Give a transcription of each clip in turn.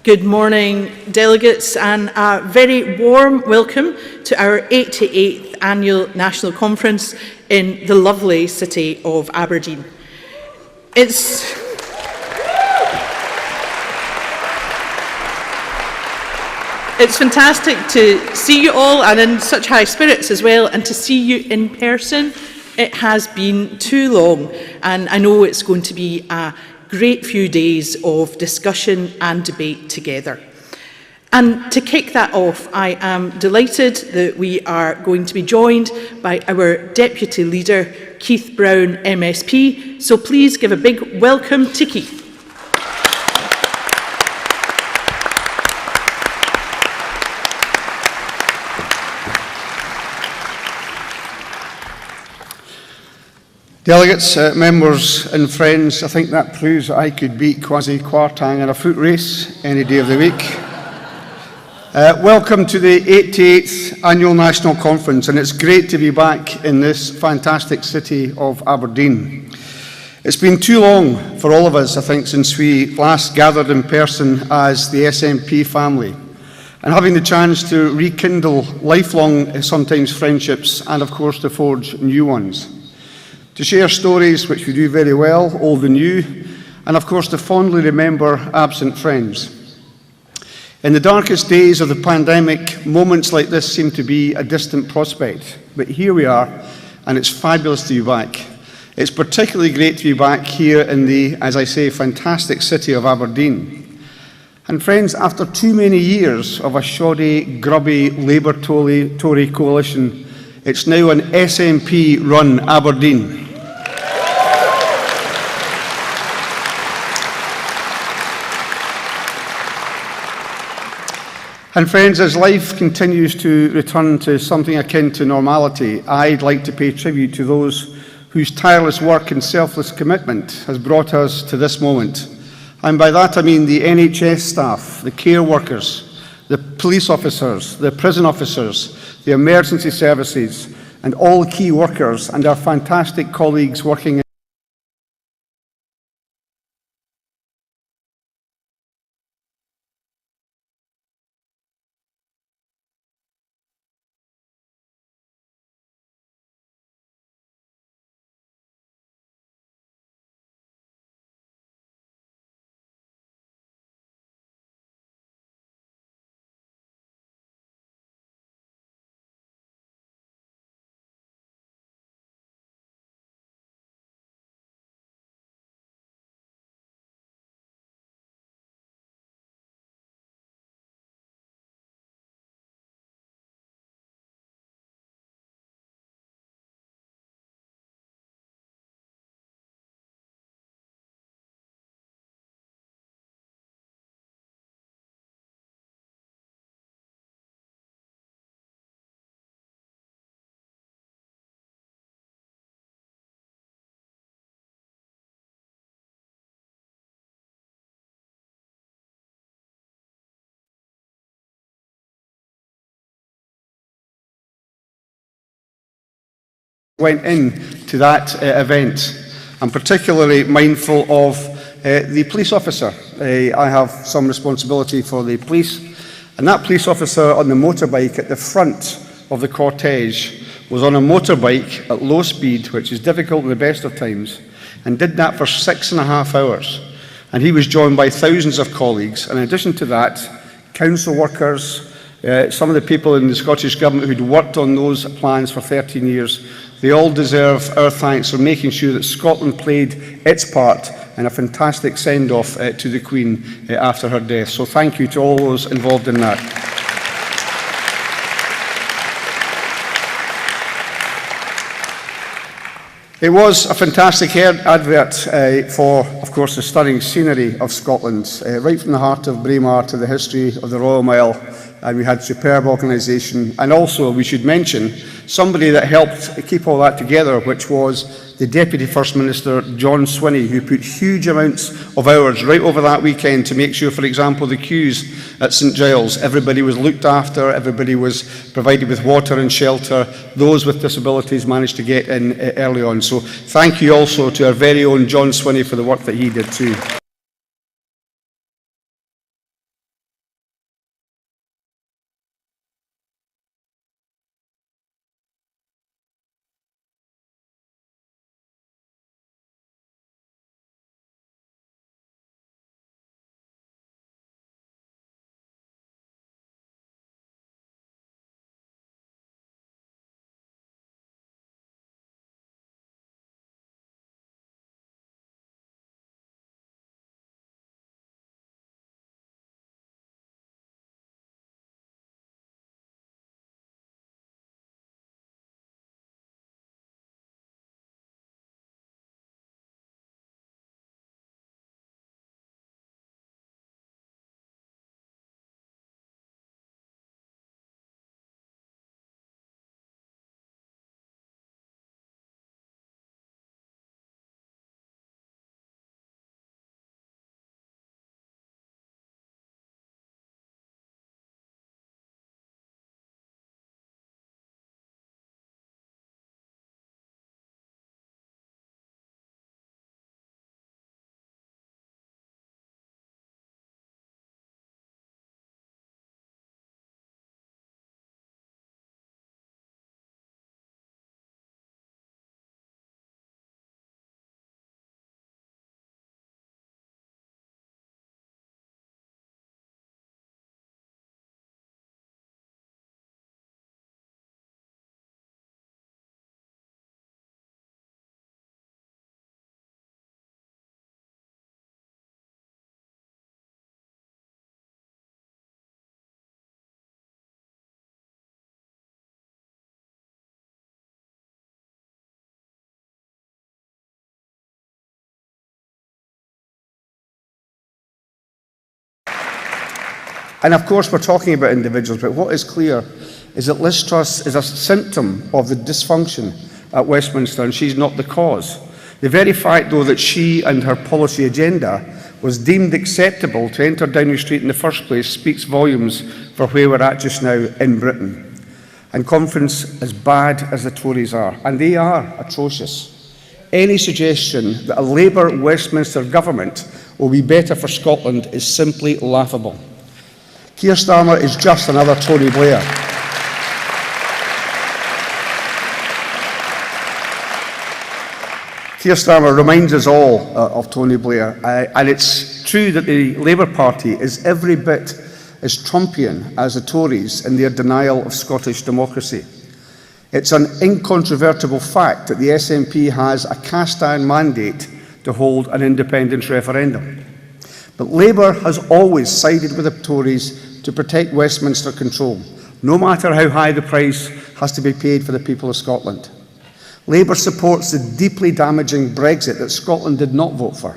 Good morning, delegates, and a very warm welcome to our 88th Annual National Conference in the lovely city of Aberdeen. It's fantastic to see you all, and in such high spirits as well, and to see you in person. It has been too long, and I know it's going to be a great few days of discussion and debate together. And to kick that off, I am delighted that we are going to be joined by our Deputy Leader, Keith Brown, MSP. So please give a big welcome to Keith. Delegates, members and friends, I think that proves that I could beat Kwasi Kwarteng in a foot race any day of the week. Welcome to the 88th Annual National Conference, and it's great to be back in this fantastic city of Aberdeen. It's been too long for all of us, I think, since we last gathered in person as the SNP family, and having the chance to rekindle lifelong, sometimes friendships, and of course to forge new ones. To share stories, which we do very well, old and new, and of course to fondly remember absent friends. In the darkest days of the pandemic, moments like this seem to be a distant prospect, but here we are, and it's fabulous to be back. It's particularly great to be back here in the, as I say, fantastic city of Aberdeen. And friends, after too many years of a shoddy, grubby Labour-Tory coalition, it's now an SNP-run Aberdeen. And friends, as life continues to return to something akin to normality, I'd like to pay tribute to those whose tireless work and selfless commitment has brought us to this moment. And by that I mean the NHS staff, the care workers, the police officers, the prison officers, the emergency services, and all key workers and our fantastic colleagues working in went into that event. I'm particularly mindful of the police officer. I have some responsibility for the police, and that police officer on the motorbike at the front of the cortege was on a motorbike at low speed, which is difficult in the best of times, and did that for 6.5 hours. And he was joined by thousands of colleagues, and in addition to that, council workers, some of the people in the Scottish Government who'd worked on those plans for 13 years, they all deserve our thanks for making sure that Scotland played its part and a fantastic send-off to the Queen after her death. So thank you to all those involved in that. It was a fantastic advert for, of course, the stunning scenery of Scotland, right from the heart of Braemar to the history of the Royal Mile. We had superb organisation, and also we should mention somebody that helped keep all that together, which was the Deputy First Minister, John Swinney, who put huge amounts of hours right over that weekend to make sure, for example, the queues at St Giles, everybody was looked after, everybody was provided with water and shelter. Those with disabilities managed to get in early on. So thank you also to our very own John Swinney for the work that he did too. And of course we're talking about individuals, but what is clear is that Liz Truss is a symptom of the dysfunction at Westminster, and she's not the cause. The very fact, though, that she and her policy agenda was deemed acceptable to enter Downing Street in the first place speaks volumes for where we're at just now in Britain. And conference as bad as the Tories are, and they are atrocious. Any suggestion that a Labour Westminster government will be better for Scotland is simply laughable. Keir Starmer is just another Tony Blair. Keir Starmer reminds us all of Tony Blair, and it's true that the Labour Party is every bit as Trumpian as the Tories in their denial of Scottish democracy. It's an incontrovertible fact that the SNP has a cast-iron mandate to hold an independence referendum. But Labour has always sided with the Tories to protect Westminster control, no matter how high the price has to be paid for the people of Scotland. Labour supports the deeply damaging Brexit that Scotland did not vote for.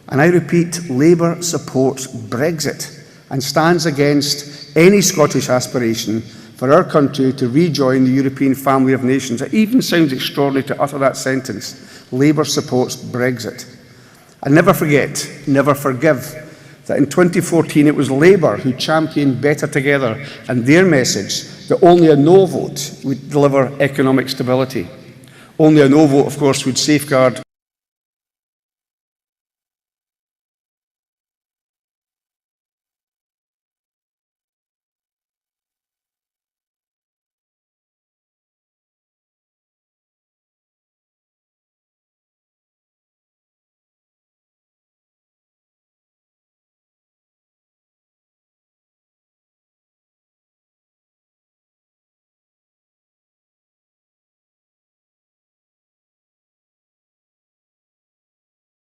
And I repeat, Labour supports Brexit and stands against any Scottish aspiration for our country to rejoin the European family of nations. It even sounds extraordinary to utter that sentence. Labour supports Brexit. And never forget, never forgive, that in 2014 it was Labour who championed Better Together and their message that only a no vote would deliver economic stability. Only a no vote, of course, would safeguard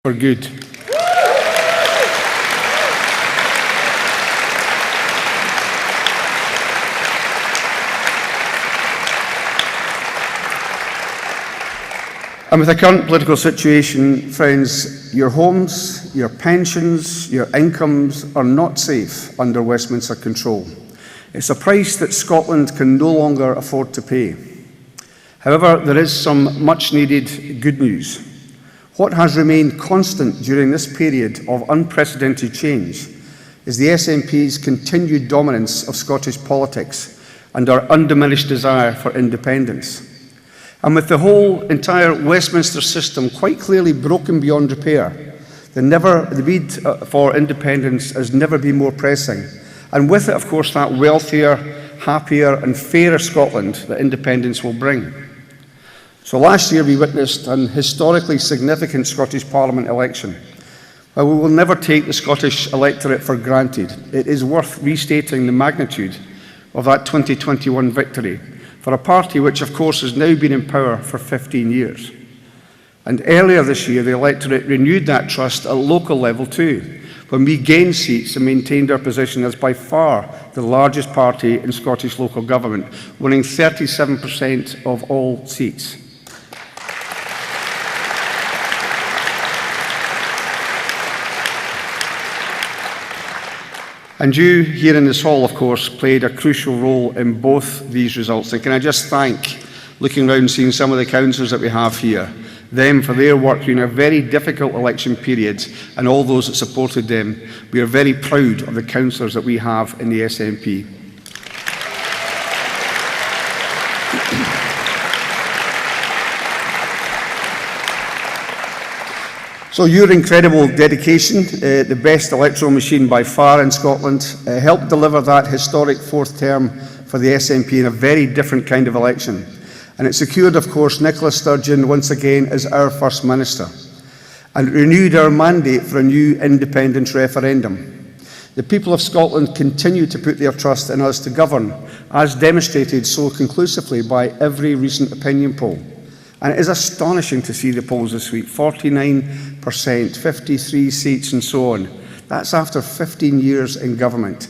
for good. And with the current political situation, friends, your homes, your pensions, your incomes are not safe under Westminster control. It's a price that Scotland can no longer afford to pay. However, there is some much needed good news. What has remained constant during this period of unprecedented change is the SNP's continued dominance of Scottish politics and our undiminished desire for independence. And with the whole entire Westminster system quite clearly broken beyond repair, the need for independence has never been more pressing. And with it, of course, that wealthier, happier and fairer Scotland that independence will bring. So last year we witnessed an historically significant Scottish Parliament election. While we will never take the Scottish electorate for granted, it is worth restating the magnitude of that 2021 victory for a party which, of course, has now been in power for 15 years. And earlier this year, the electorate renewed that trust at local level too, when we gained seats and maintained our position as by far the largest party in Scottish local government, winning 37% of all seats. And you here in this hall, of course, played a crucial role in both these results. And can I just thank, looking around and seeing some of the councillors that we have here, them for their work during a very difficult election period and all those that supported them. We are very proud of the councillors that we have in the SNP. So your incredible dedication, the best electoral machine by far in Scotland, helped deliver that historic fourth term for the SNP in a very different kind of election. And it secured, of course, Nicola Sturgeon once again as our First Minister. And it renewed our mandate for a new independence referendum. The people of Scotland continue to put their trust in us to govern, as demonstrated so conclusively by every recent opinion poll. And it is astonishing to see the polls this week, 49%, 53 seats and so on. That's after 15 years in government.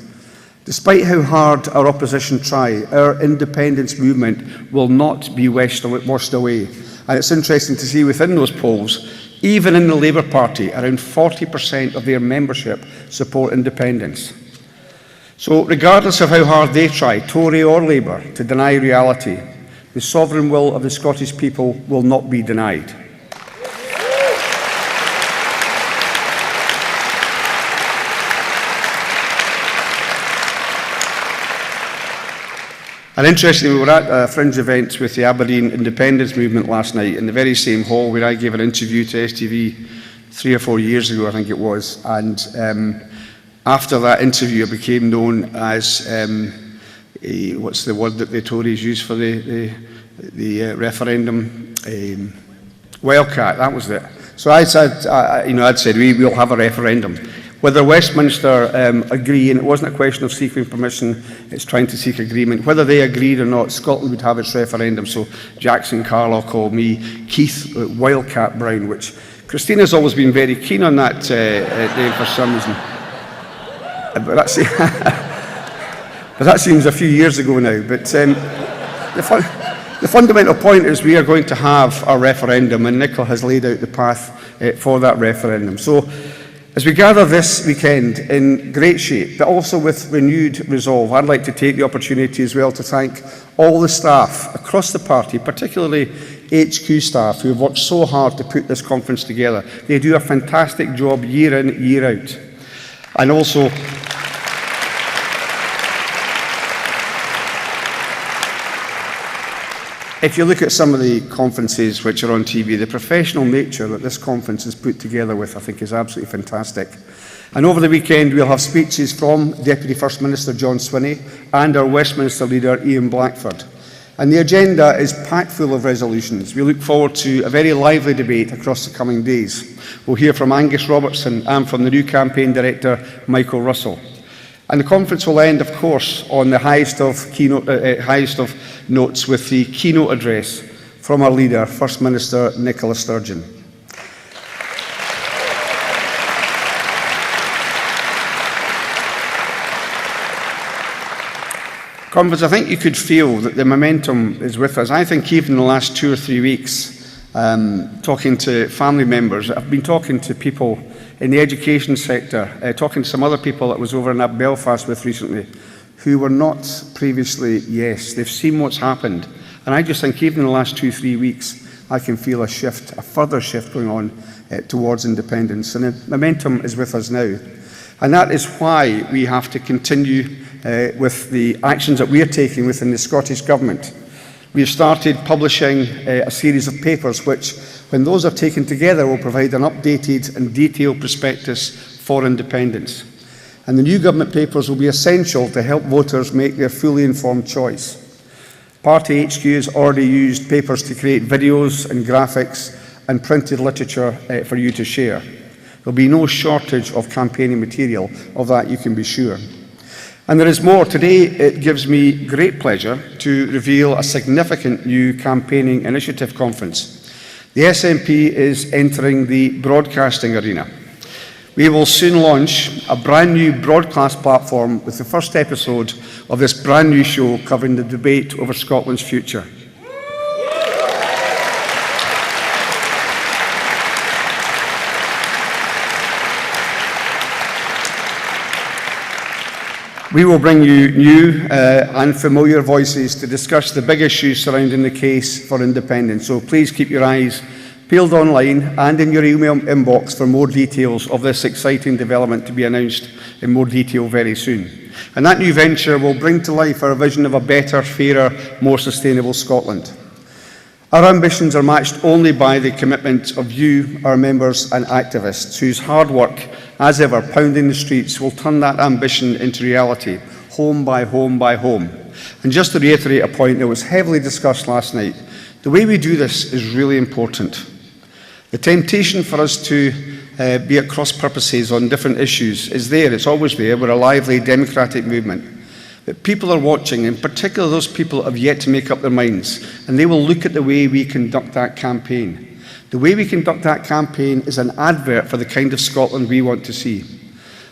Despite how hard our opposition try, our independence movement will not be washed away. And it's interesting to see within those polls, even in the Labour Party, around 40% of their membership support independence. So regardless of how hard they try, Tory or Labour, to deny reality, the sovereign will of the Scottish people will not be denied. And interestingly, we were at a fringe event with the Aberdeen Independence Movement last night in the very same hall where I gave an interview to STV 3 or 4 years ago, I think it was. And after that interview, I became known as what's the word that the Tories use for the referendum? Wildcat, that was it. So I said, I'd said we will have a referendum. Whether Westminster agree, and it wasn't a question of seeking permission, it's trying to seek agreement. Whether they agreed or not, Scotland would have its referendum. So Jackson Carlaw called me Keith Wildcat Brown, which Christina's always been very keen on that name for some reason. But that seems a few years ago now. But the fundamental point is we are going to have a referendum, and Nicola has laid out the path for that referendum. So as we gather this weekend in great shape, but also with renewed resolve, I'd like to take the opportunity as well to thank all the staff across the party, particularly HQ staff, who have worked so hard to put this conference together. They do a fantastic job year in, year out. And also, if you look at some of the conferences which are on TV, the professional nature that this conference is put together with, I think, is absolutely fantastic. And over the weekend, we'll have speeches from Deputy First Minister John Swinney and our Westminster leader, Ian Blackford. And the agenda is packed full of resolutions. We look forward to a very lively debate across the coming days. We'll hear from Angus Robertson and from the new campaign director, Michael Russell. And the conference will end, of course, on the highest of notes with the keynote address from our leader, First Minister Nicola Sturgeon. Conference, I think you could feel that the momentum is with us. I think even in the last 2 or 3 weeks, talking to family members. I've been talking to people in the education sector, talking to some other people that was over in Belfast with recently, who were not previously yes. They've seen what's happened. And I just think even in the last 2-3 weeks, I can feel a shift, a further shift going on towards independence. And the momentum is with us now. And that is why we have to continue with the actions that we are taking within the Scottish Government. We have started publishing a series of papers which, when those are taken together, will provide an updated and detailed prospectus for independence. And the new government papers will be essential to help voters make their fully informed choice. Party HQ has already used papers to create videos and graphics and printed literature for you to share. There'll be no shortage of campaigning material, of that you can be sure. And there is more. Today it gives me great pleasure to reveal a significant new campaigning initiative conference. The SNP is entering the broadcasting arena. We will soon launch a brand new broadcast platform with the first episode of this brand new show covering the debate over Scotland's future. We will bring you new and familiar voices to discuss the big issues surrounding the case for independence. So please keep your eyes peeled online and in your email inbox for more details of this exciting development to be announced in more detail very soon. And that new venture will bring to life our vision of a better, fairer, more sustainable Scotland. Our ambitions are matched only by the commitment of you, our members and activists, whose hard work, as ever, pounding the streets, will turn that ambition into reality, home by home by home. And just to reiterate a point that was heavily discussed last night, the way we do this is really important. The temptation for us to be at cross purposes on different issues is there, it's always there. We're a lively democratic movement. But people are watching, in particular those people that have yet to make up their minds, and they will look at the way we conduct that campaign. The way we conduct that campaign is an advert for the kind of Scotland we want to see.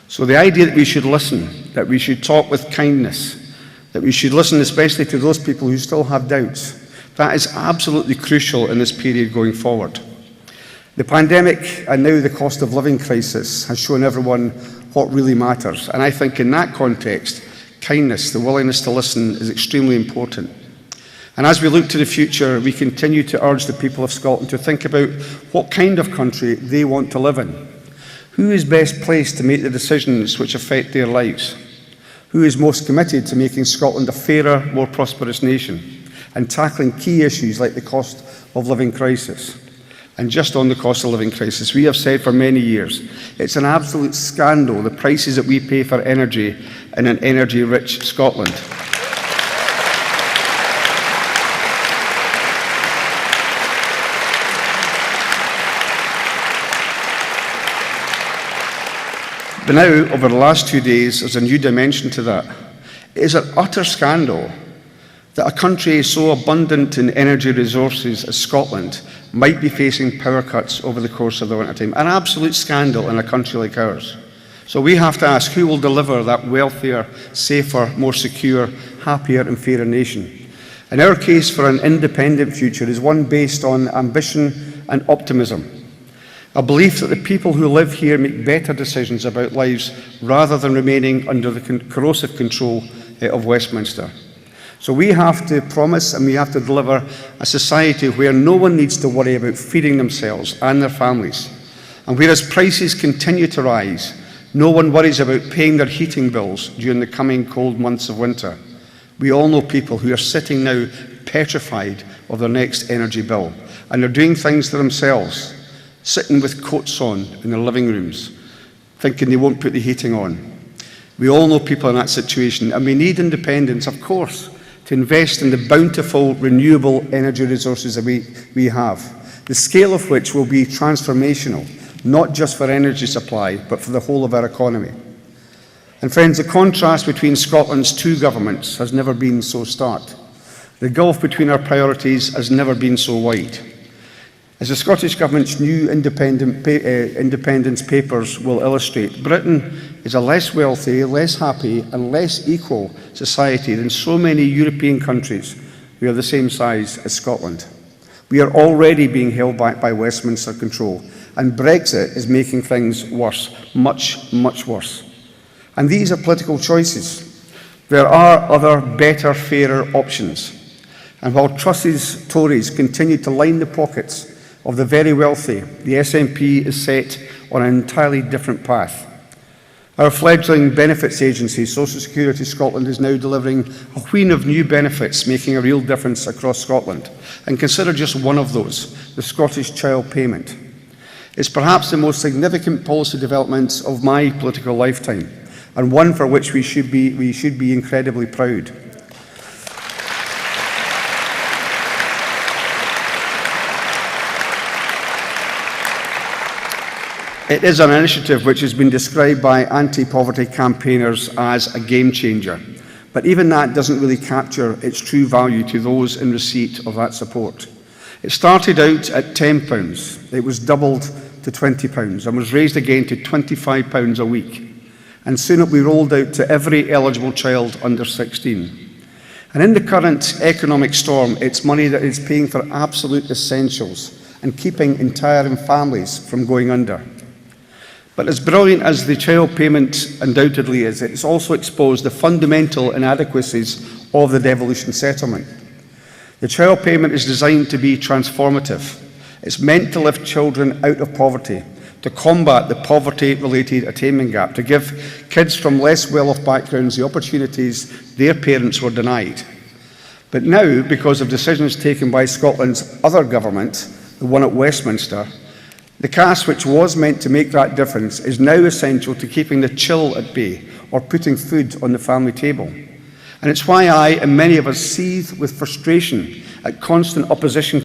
So the idea that we should listen, that we should talk with kindness, that we should listen especially to those people who still have doubts, that is absolutely crucial in this period going forward. The pandemic and now the cost of living crisis has shown everyone what really matters. And I think in that context, kindness, the willingness to listen, is extremely important. And as we look to the future, we continue to urge the people of Scotland to think about what kind of country they want to live in. Who is best placed to make the decisions which affect their lives? Who is most committed to making Scotland a fairer, more prosperous nation and tackling key issues like the cost of living crisis? And just on the cost of living crisis, we have said for many years, it's an absolute scandal, the prices that we pay for energy in an energy-rich Scotland. But now, over the last 2 days, there's a new dimension to that. It is an utter scandal that a country so abundant in energy resources as Scotland might be facing power cuts over the course of the winter time. An absolute scandal in a country like ours. So we have to ask who will deliver that wealthier, safer, more secure, happier and fairer nation. And our case for an independent future is one based on ambition and optimism. A belief that the people who live here make better decisions about lives rather than remaining under the corrosive control of Westminster. So we have to promise and we have to deliver a society where no one needs to worry about feeding themselves and their families. And whereas prices continue to rise, no one worries about paying their heating bills during the coming cold months of winter. We all know people who are sitting now petrified of their next energy bill, and they're doing things to themselves, sitting with coats on in their living rooms, thinking they won't put the heating on. We all know people in that situation, and we need independence, of course, to invest in the bountiful renewable energy resources that we have, the scale of which will be transformational, not just for energy supply, but for the whole of our economy. And friends, the contrast between Scotland's two governments has never been so stark. The gulf between our priorities has never been so wide. As the Scottish Government's new independence papers will illustrate, Britain is a less wealthy, less happy and less equal society than so many European countries who are the same size as Scotland. We are already being held back by Westminster control, and Brexit is making things worse, much, much worse. And these are political choices. There are other, better, fairer options. And while Truss's Tories continue to line the pockets of the very wealthy, the SNP is set on an entirely different path. Our fledgling benefits agency, Social Security Scotland, is now delivering a wheen of new benefits, making a real difference across Scotland. And consider just one of those, the Scottish Child Payment. It's perhaps the most significant policy development of my political lifetime, and one for which we should be incredibly proud. It is an initiative which has been described by anti-poverty campaigners as a game changer, but even that doesn't really capture its true value to those in receipt of that support. It started out at £10, it was doubled to £20 and was raised again to £25 a week, and soon it will be rolled out to every eligible child under 16. And in the current economic storm, it's money that is paying for absolute essentials and keeping entire families from going under. But as brilliant as the child payment undoubtedly is, it's also exposed the fundamental inadequacies of the devolution settlement. The child payment is designed to be transformative. It's meant to lift children out of poverty, to combat the poverty-related attainment gap, to give kids from less well-off backgrounds the opportunities their parents were denied. But now, because of decisions taken by Scotland's other government, the one at Westminster, the cash which was meant to make that difference is now essential to keeping the chill at bay or putting food on the family table. And it's why I and many of us seethe with frustration at constant opposition.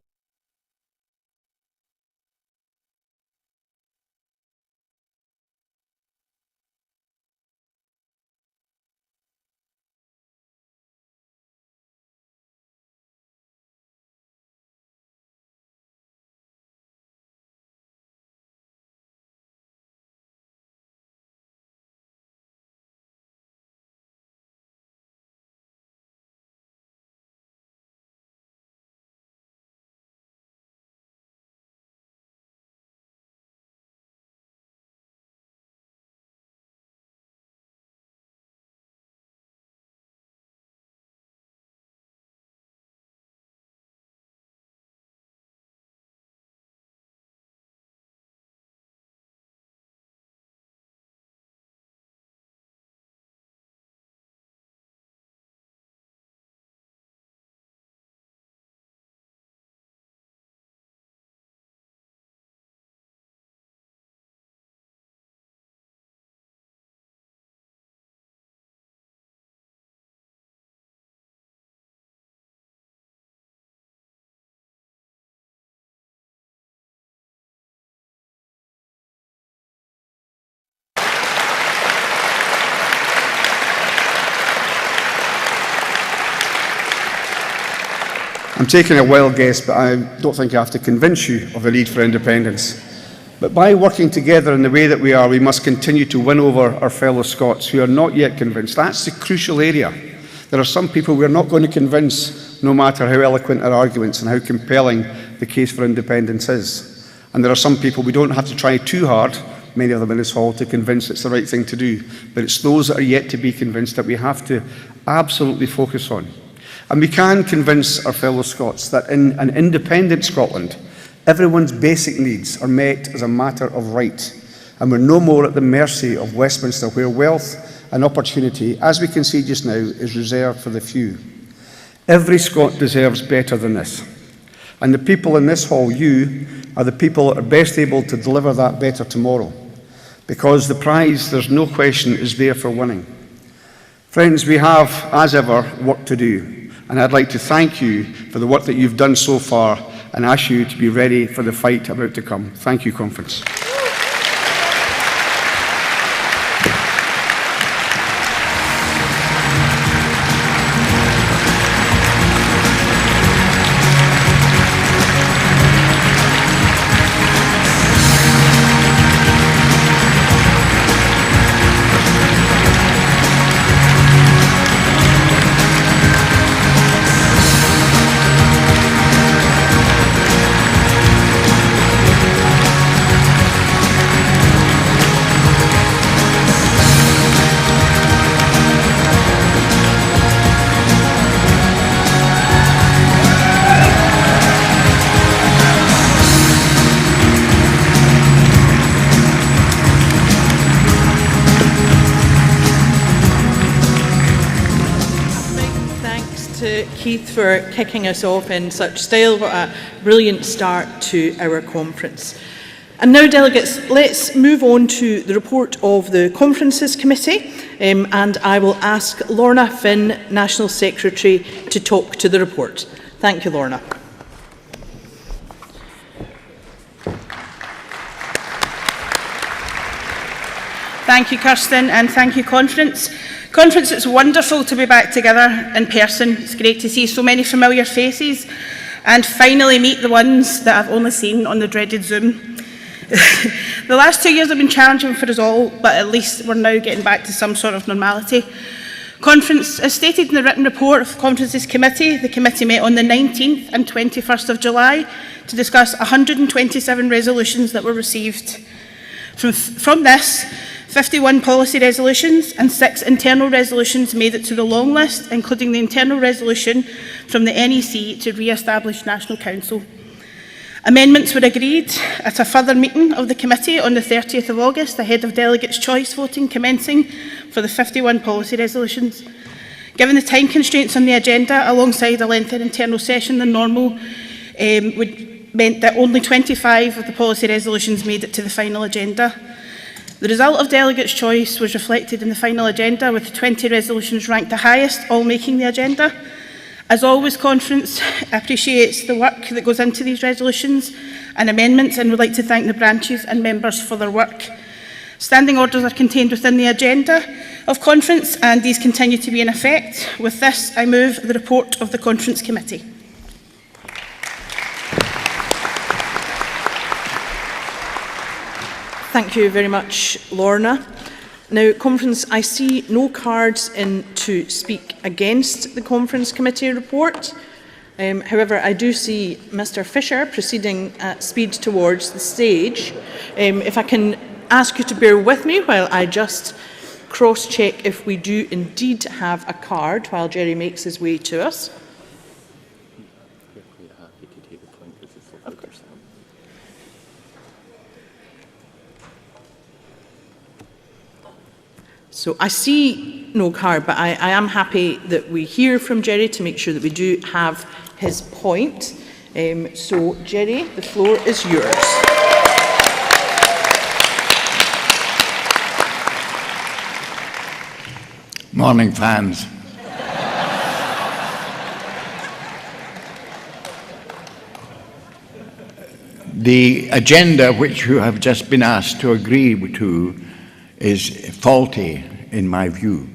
I'm taking a wild guess, but I don't think I have to convince you of the need for independence. But by working together in the way that we are, we must continue to win over our fellow Scots who are not yet convinced. That's the crucial area. There are some people we're not going to convince, no matter how eloquent our arguments and how compelling the case for independence is. And there are some people we don't have to try too hard, many of them in this hall, to convince it's the right thing to do. But it's those that are yet to be convinced that we have to absolutely focus on. And we can convince our fellow Scots that in an independent Scotland, everyone's basic needs are met as a matter of right, and we're no more at the mercy of Westminster, where wealth and opportunity, as we can see just now, is reserved for the few. Every Scot deserves better than this. And the people in this hall, you, are the people that are best able to deliver that better tomorrow, because the prize, there's no question, is there for winning. Friends, we have, as ever, work to do. And I'd like to thank you for the work that you've done so far and ask you to be ready for the fight about to come. Thank you, Conference. to Keith for kicking us off in such style. What a brilliant start to our conference. And now, delegates, let's move on to the report of the Conferences Committee, and I will ask Lorna Finn, National Secretary, to talk to the report. Thank you, Lorna. Thank you, Kirsten, and thank you, Conference. Conference, it's wonderful to be back together in person. It's great to see so many familiar faces and finally meet the ones that I've only seen on the dreaded Zoom. The last 2 years have been challenging for us all, but at least we're now getting back to some sort of normality. Conference, as stated in the written report of the Conferences Committee, the committee met on the 19th and 21st of July to discuss 127 resolutions that were received. From this, 51 policy resolutions and 6 internal resolutions made it to the long list, including the internal resolution from the NEC to re-establish National Council. Amendments were agreed at a further meeting of the committee on the 30th of August, ahead of delegates' choice voting commencing for the 51 policy resolutions. Given the time constraints on the agenda, alongside a lengthier internal session than normal, meant that only 25 of the policy resolutions made it to the final agenda. The result of delegates' choice was reflected in the final agenda, with 20 resolutions ranked the highest, all making the agenda. As always, Conference appreciates the work that goes into these resolutions and amendments, and would like to thank the branches and members for their work. Standing orders are contained within the agenda of Conference, and these continue to be in effect. With this, I move the report of the Conference Committee. Thank you very much, Lorna. Now, Conference, I see no cards in to speak against the Conference Committee report. However, I do see Mr Fisher proceeding at speed towards the stage. If I can ask you to bear with me while I just cross-check if we do indeed have a card while Jerry makes his way to us. So I see no card, but I am happy that we hear from Jerry to make sure that we do have his point. So, Jerry, the floor is yours. Morning, fans. The agenda which you have just been asked to agree to is faulty in my view.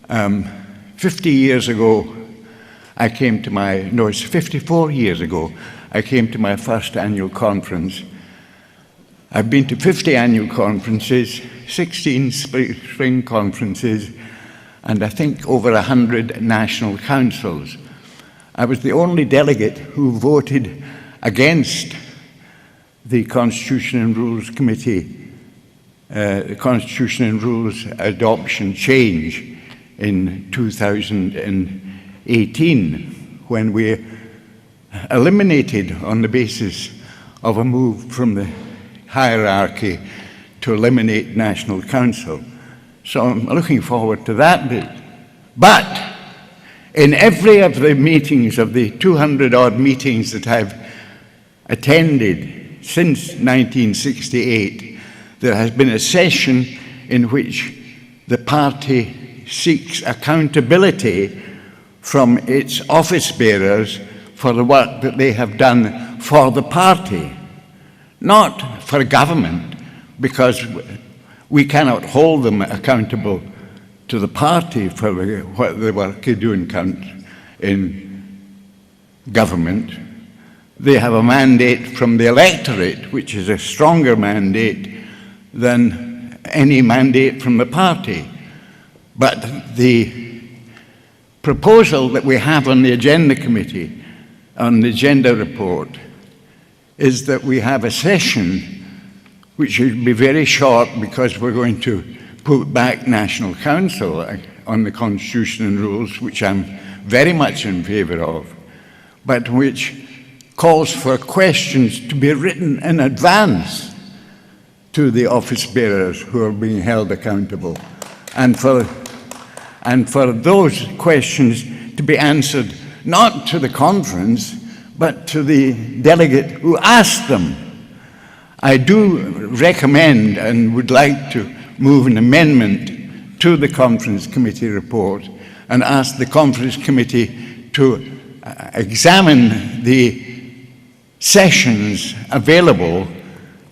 50 years ago, I came to it's 54 years ago, I came to my first annual conference. I've been to 50 annual conferences, 16 spring conferences, and I think over 100 national councils. I was the only delegate who voted against the Constitution and Rules Committee the Constitution and Rules adoption change in 2018, when we eliminated, on the basis of a move from the hierarchy, to eliminate National Council. So I'm looking forward to that bit. But in every of the meetings, of the 200-odd meetings that I've attended since 1968, there has been a session in which the party seeks accountability from its office bearers for the work that they have done for the party, not for government, because we cannot hold them accountable to the party for what the work they do in government. They have a mandate from the electorate, which is a stronger mandate than any mandate from the party. But the proposal that we have on the Agenda Committee, on the Agenda Report, is that we have a session which should be very short, because we're going to put back National Council on the Constitution and Rules, which I'm very much in favour of, but which calls for questions to be written in advance to the office bearers who are being held accountable, and for those questions to be answered not to the conference, but to the delegate who asked them. I do recommend and would like to move an amendment to the Conference Committee report and ask the Conference Committee to examine the sessions available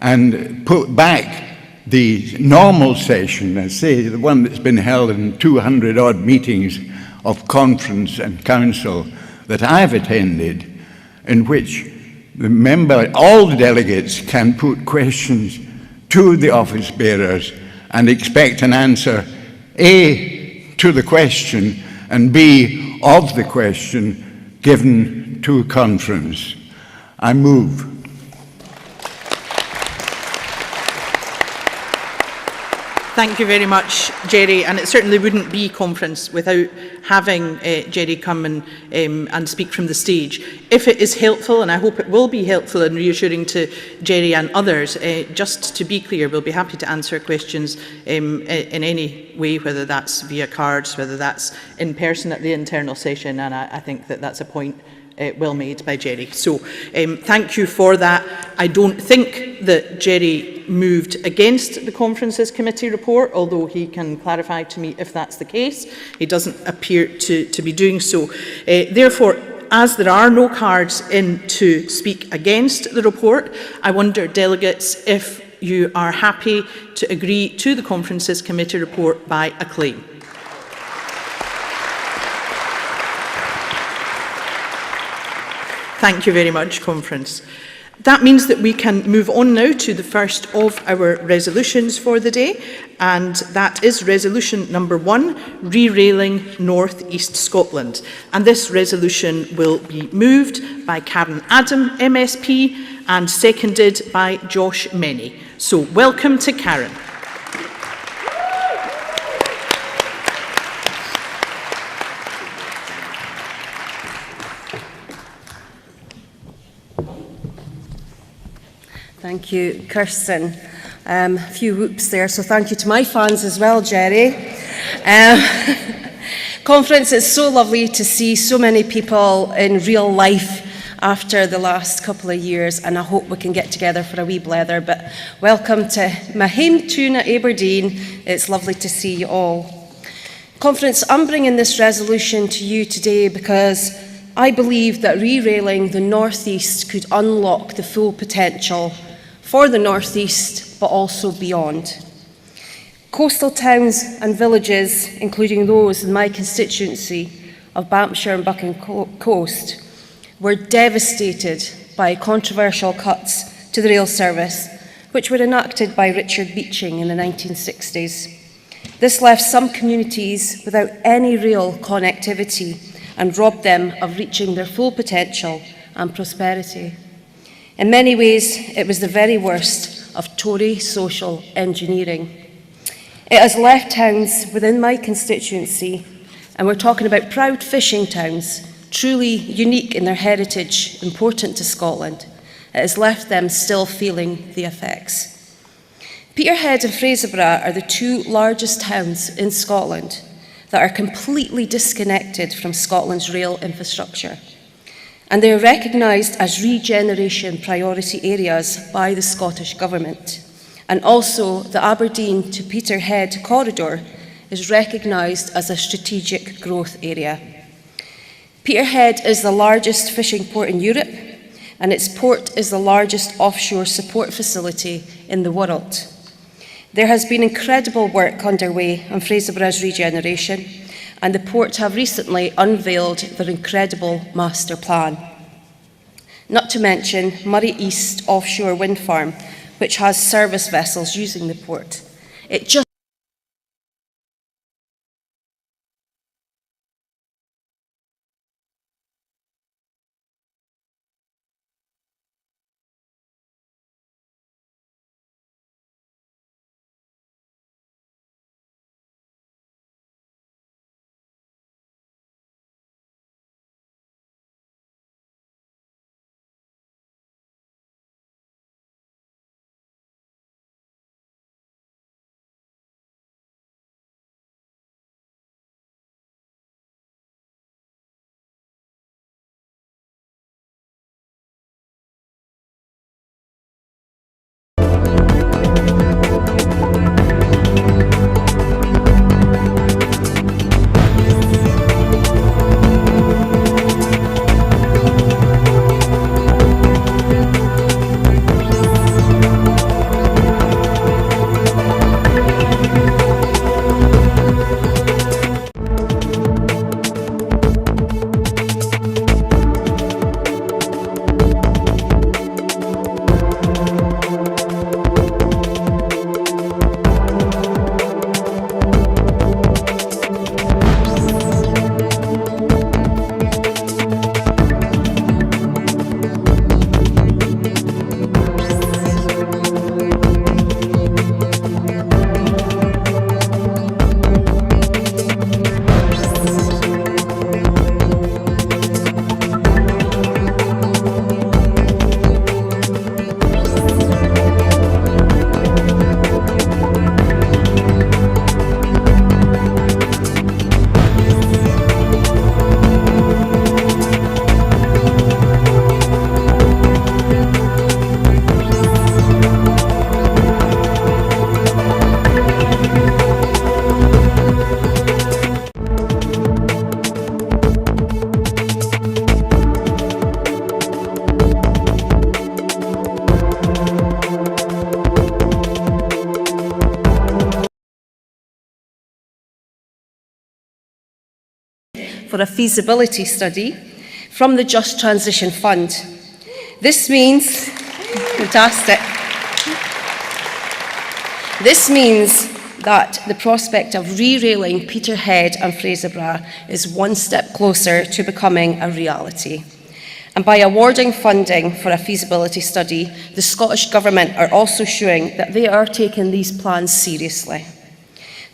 and put back the normal session, I say, the one that's been held in 200-odd meetings of conference and council that I've attended, in which all the delegates can put questions to the office bearers and expect an answer, A, to the question, and B, of the question given to conference. I move. Thank you very much, Jerry, and it certainly wouldn't be conference without having Jerry come and speak from the stage. If it is helpful, and I hope it will be helpful and reassuring to Jerry and others, just to be clear, we'll be happy to answer questions in any way, whether that's via cards, whether that's in person at the internal session, and I think that that's a point well made by Jerry. So thank you for that. I don't think that Jerry moved against the Conferences Committee report, although he can clarify to me if that's the case. He doesn't appear to be doing so. Therefore, as there are no cards in to speak against the report, I wonder, delegates, if you are happy to agree to the Conferences Committee report by acclaim. Thank you very much, Conference. That means that we can move on now to the first of our resolutions for the day, and that is resolution number 1, re-railing North East Scotland. And this resolution will be moved by Karen Adam, MSP, and seconded by Josh Menny. So welcome to Karen. Thank you, Kirsten. A few whoops there, so thank you to my fans as well, Jerry. Conference, it's so lovely to see so many people in real life after the last couple of years, and I hope we can get together for a wee blether. But welcome to my home tune at Aberdeen. It's lovely to see you all. Conference, I'm bringing this resolution to you today because I believe that re-railing the North East could unlock the full potential for the North East, but also beyond. Coastal towns and villages, including those in my constituency of Banffshire and Buchan Coast, were devastated by controversial cuts to the rail service, which were enacted by Richard Beeching in the 1960s. This left some communities without any rail connectivity and robbed them of reaching their full potential and prosperity. In many ways, it was the very worst of Tory social engineering. It has left towns within my constituency, and we're talking about proud fishing towns, truly unique in their heritage, important to Scotland. It has left them still feeling the effects. Peterhead and Fraserburgh are the two largest towns in Scotland that are completely disconnected from Scotland's rail infrastructure. And they are recognised as regeneration priority areas by the Scottish Government. And also the Aberdeen to Peterhead corridor is recognised as a strategic growth area. Peterhead is the largest fishing port in Europe, and its port is the largest offshore support facility in the world. There has been incredible work underway on Fraserburgh's regeneration, and the port have recently unveiled their incredible master plan. Not to mention Murray East offshore wind farm, which has service vessels using the port. It just for a feasibility study from the Just Transition Fund. This means, fantastic. This means that the prospect of re-railing Peterhead and Fraserburgh is one step closer to becoming a reality. And by awarding funding for a feasibility study, the Scottish Government are also showing that they are taking these plans seriously.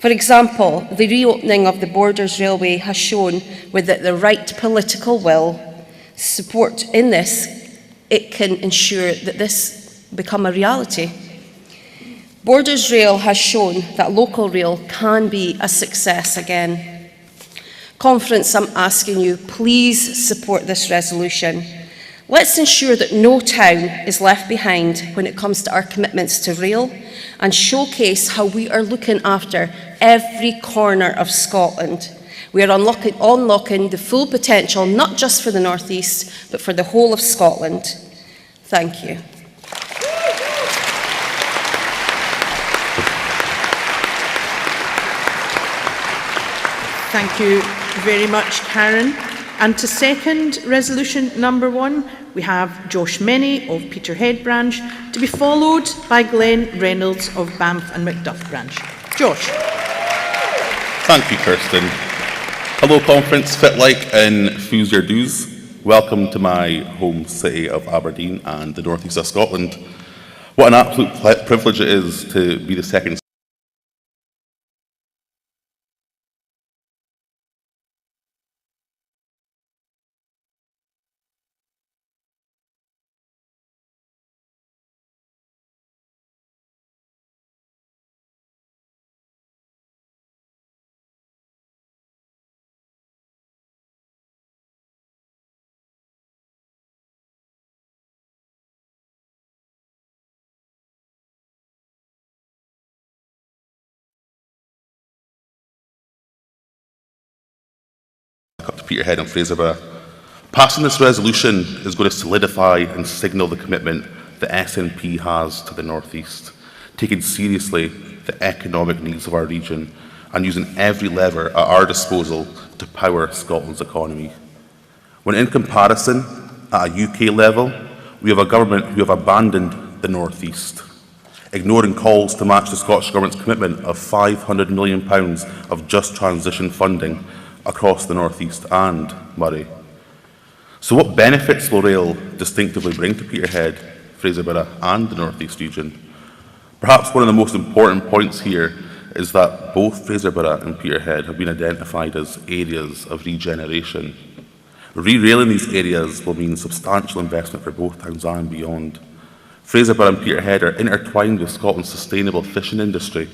For example, the reopening of the Borders Railway has shown with the right political will, support in this, it can ensure that this become a reality. Borders Rail has shown that local rail can be a success again. Conference, I'm asking you, please support this resolution. Let's ensure that no town is left behind when it comes to our commitments to rail, and showcase how we are looking after every corner of Scotland. We are unlocking the full potential, not just for the North East, but for the whole of Scotland. Thank you. Thank you very much, Karen. And to second resolution number 1, we have Josh Meny of Peterhead branch, to be followed by Glenn Reynolds of Banff and Macduff branch. Josh. Thank you, Kirsten. Hello, conference, fit like and foo's your dues. Welcome to my home city of Aberdeen and the north east of Scotland. What an absolute privilege it is to be the second up to Peterhead and Fraserburgh. Passing this resolution is going to solidify and signal the commitment the SNP has to the North East, taking seriously the economic needs of our region and using every lever at our disposal to power Scotland's economy. When in comparison, at a UK level, we have a government who have abandoned the North East, ignoring calls to match the Scottish Government's commitment of £500 million of just transition funding across the North East and Moray. So what benefits will rail distinctively bring to Peterhead, Fraserburgh and the North East region? Perhaps one of the most important points here is that both Fraserburgh and Peterhead have been identified as areas of regeneration. Re-railing these areas will mean substantial investment for both towns and beyond. Fraserburgh and Peterhead are intertwined with Scotland's sustainable fishing industry.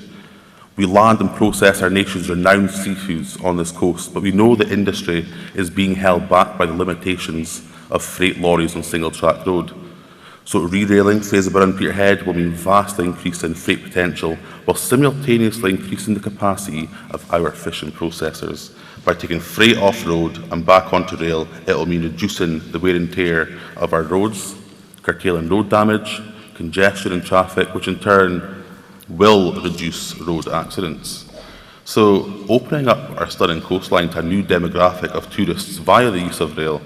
We land and process our nation's renowned seafoods on this coast, but we know the industry is being held back by the limitations of freight lorries on single-track road. So re-railing Fraserburgh and Peterhead will mean vastly increase in freight potential, while simultaneously increasing the capacity of our fishing processors. By taking freight off-road and back onto rail, it will mean reducing the wear and tear of our roads, curtailing road damage, congestion and traffic, which in turn will reduce road accidents. So opening up our stunning coastline to a new demographic of tourists via the use of rail,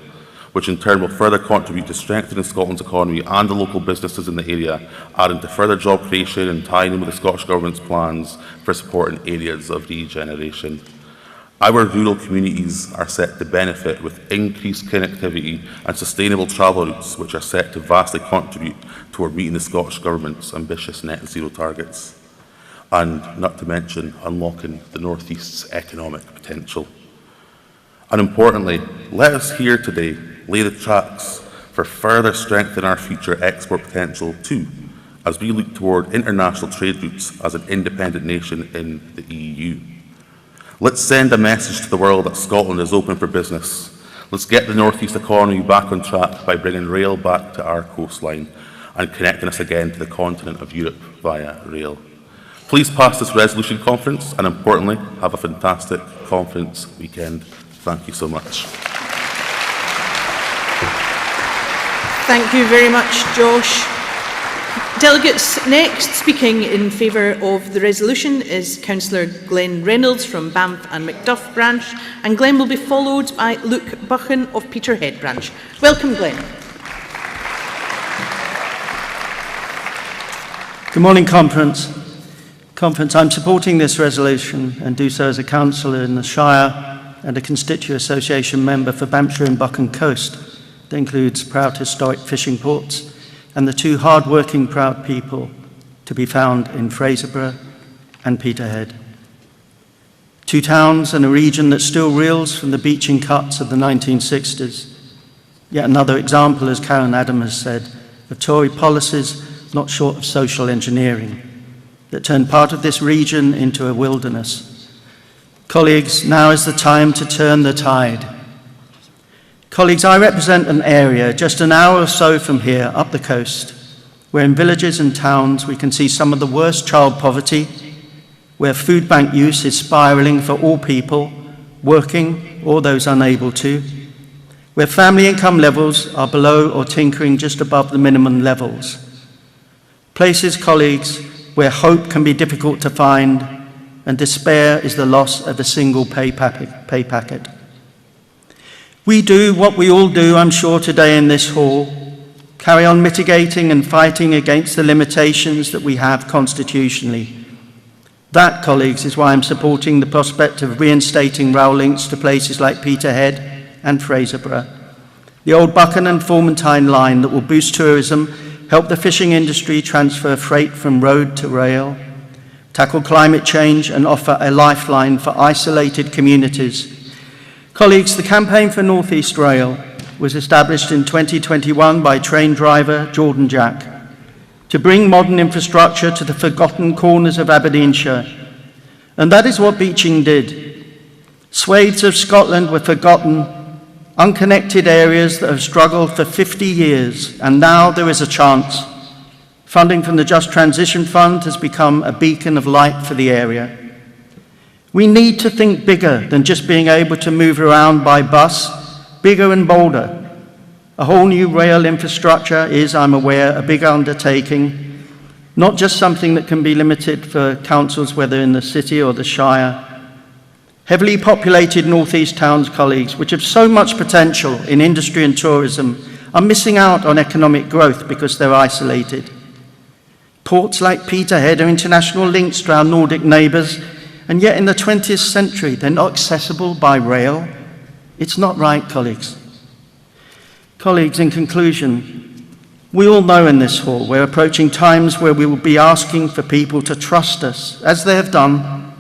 which in turn will further contribute to strengthening Scotland's economy and the local businesses in the area, adding to further job creation and tying in with the Scottish Government's plans for supporting areas of regeneration. Our rural communities are set to benefit with increased connectivity and sustainable travel routes, which are set to vastly contribute toward meeting the Scottish Government's ambitious net zero targets, and not to mention unlocking the North East's economic potential. And importantly, let us here today lay the tracks for further strengthening our future export potential too, as we look toward international trade routes as an independent nation in the EU. Let's send a message to the world that Scotland is open for business. Let's get the North East economy back on track by bringing rail back to our coastline and connecting us again to the continent of Europe via rail. Please pass this resolution, conference, and importantly, have a fantastic conference weekend. Thank you so much. Thank you very much, Josh. Delegates, next speaking in favour of the resolution is Councillor Glenn Reynolds from Banff and Macduff branch, and Glenn will be followed by Luke Buchan of Peterhead branch. Welcome, Glenn. Good morning, Conference. I'm supporting this resolution and do so as a councillor in the Shire and a Constituent Association member for Banffshire and Buchan Coast that includes proud historic fishing ports and the two hard-working proud people to be found in Fraserburgh and Peterhead. Two towns and a region that still reels from the beaching cuts of the 1960s. Yet another example, as Karen Adam has said, of Tory policies not short of social engineering that turned part of this region into a wilderness. Colleagues, now is the time to turn the tide. Colleagues, I represent an area just an hour or so from here up the coast, where in villages and towns we can see some of the worst child poverty, where food bank use is spiralling for all people, working or those unable to, where family income levels are below or tinkering just above the minimum levels. Places, colleagues, where hope can be difficult to find and despair is the loss of a single pay packet. We do what we all do, I'm sure, today in this hall, carry on mitigating and fighting against the limitations that we have constitutionally. That, colleagues, is why I'm supporting the prospect of reinstating rail links to places like Peterhead and Fraserburgh, the old Buchan and Formentine line that will boost tourism, help the fishing industry transfer freight from road to rail, tackle climate change and offer a lifeline for isolated communities. Colleagues, the Campaign for North East Rail was established in 2021 by train driver Jordan Jack to bring modern infrastructure to the forgotten corners of Aberdeenshire. And that is what beaching did. Swathes of Scotland were forgotten, unconnected areas that have struggled for 50 years, and now there is a chance. Funding from the Just Transition Fund has become a beacon of light for the area. We need to think bigger than just being able to move around by bus, bigger and bolder. A whole new rail infrastructure is, I'm aware, a big undertaking, not just something that can be limited for councils, whether in the city or the Shire. Heavily populated northeast towns, colleagues, which have so much potential in industry and tourism, are missing out on economic growth because they're isolated. Ports like Peterhead are international links to our Nordic neighbours, and yet in the 20th century, they're not accessible by rail. It's not right, colleagues. Colleagues, in conclusion, we all know in this hall we're approaching times where we will be asking for people to trust us, as they have done,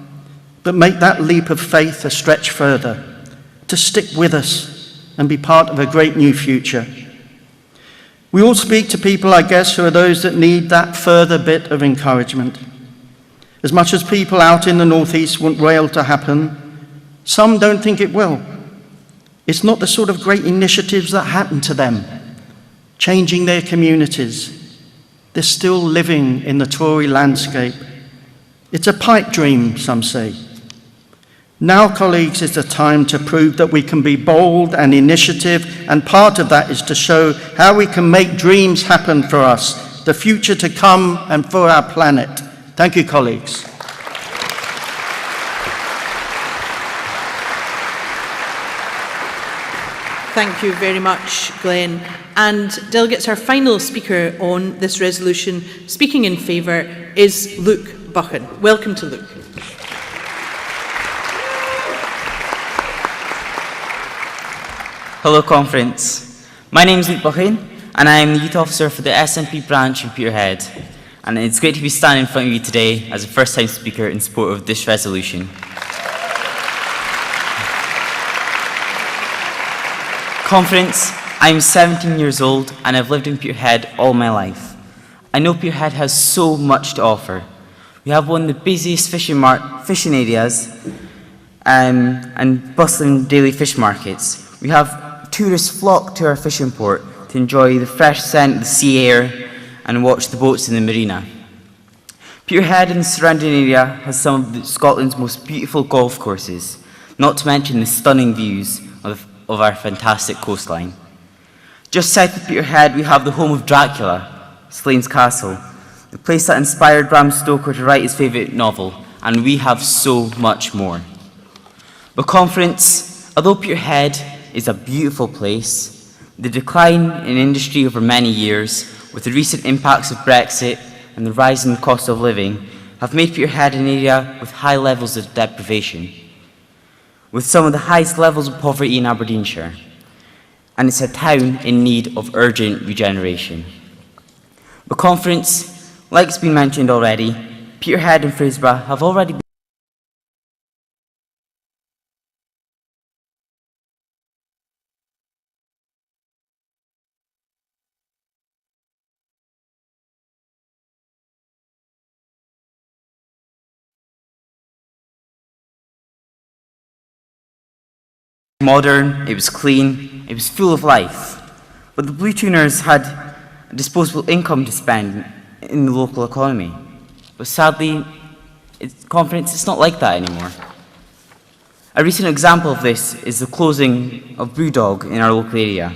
but make that leap of faith a stretch further, to stick with us and be part of a great new future. We all speak to people, I guess, who are those that need that further bit of encouragement. As much as people out in the northeast want rail to happen, some don't think it will. It's not the sort of great initiatives that happen to them, changing their communities. They're still living in the Tory landscape. It's a pipe dream, some say. Now, colleagues, is the time to prove that we can be bold and initiative, and part of that is to show how we can make dreams happen for us, the future to come and for our planet. Thank you, colleagues. Thank you very much, Glenn. And delegates, our final speaker on this resolution, speaking in favour, is Luke Buchan. Welcome to Luke. Hello, Conference. My name is Luke Buchan, and I am the Youth Officer for the SNP branch in Peterhead. And it's great to be standing in front of you today as a first-time speaker in support of this resolution. Conference, I'm 17 years old and I've lived in Peterhead all my life. I know Peterhead has so much to offer. We have one of the busiest fishing areas and bustling daily fish markets. We have tourists flock to our fishing port to enjoy the fresh scent of the sea air and watch the boats in the marina. Peterhead and the surrounding area has some of Scotland's most beautiful golf courses, not to mention the stunning views of our fantastic coastline. Just south of Peterhead, we have the home of Dracula, Slains Castle, the place that inspired Bram Stoker to write his favourite novel, and we have so much more. The conference, although Peterhead is a beautiful place, the decline in industry over many years, with the recent impacts of Brexit and the rise in the cost of living, have made Peterhead an area with high levels of deprivation, with some of the highest levels of poverty in Aberdeenshire, and it's a town in need of urgent regeneration. The conference, like it's been mentioned already, Peterhead and Fraserburgh have already been modern, it was clean, it was full of life. But the Blue Tuners had a disposable income to spend in the local economy. But sadly, conference, it's not like that anymore. A recent example of this is the closing of Brewdog in our local area.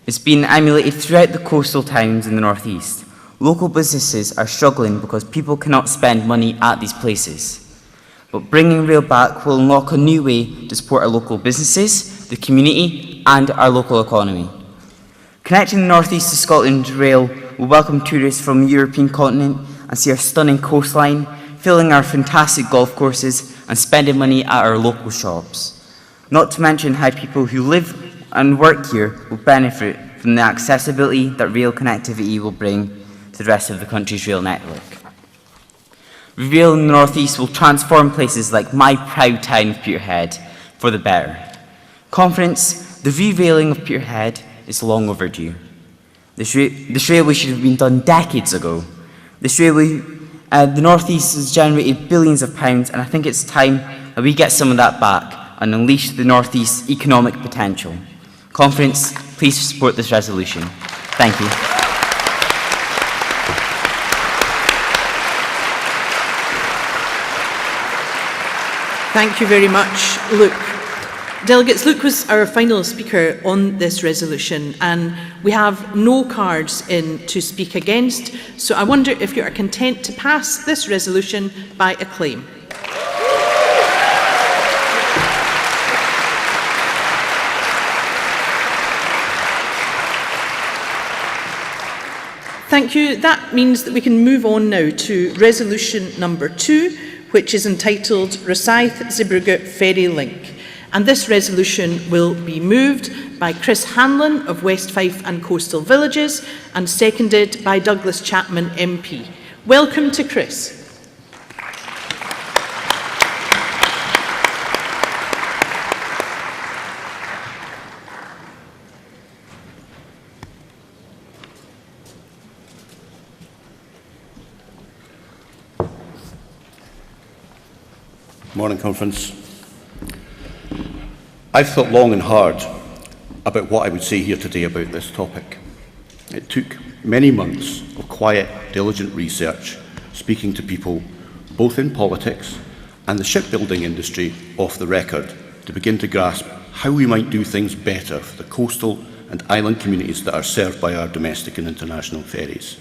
It's been emulated throughout the coastal towns in the northeast. Local businesses are struggling because people cannot spend money at these places. But bringing rail back will unlock a new way to support our local businesses, the community, and our local economy. Connecting the northeast to Scotland rail will welcome tourists from the European continent and see our stunning coastline, filling our fantastic golf courses, and spending money at our local shops. Not to mention how people who live and work here will benefit from the accessibility that rail connectivity will bring to the rest of the country's rail network. Rail in the northeast will transform places like my proud town of Peterhead for the better. Conference, the re-railing of Peterhead is long overdue. This railway should have been done decades ago. This railway, the northeast has generated billions of pounds, and I think it's time that we get some of that back and unleash the northeast's economic potential. Conference, please support this resolution. Thank you. Thank you very much, Luke. Delegates, Luke was our final speaker on this resolution, and we have no cards in to speak against, so I wonder if you are content to pass this resolution by acclaim. Thank you. That means that we can move on now to resolution number 2, which is entitled Rosyth-Zeebrugge Ferry Link. And this resolution will be moved by Chris Hanlon of West Fife and Coastal Villages and seconded by Douglas Chapman MP. Welcome to Chris. Morning, Conference. I've thought long and hard about what I would say here today about this topic. It took many months of quiet, diligent research, speaking to people both in politics and the shipbuilding industry off the record to begin to grasp how we might do things better for the coastal and island communities that are served by our domestic and international ferries.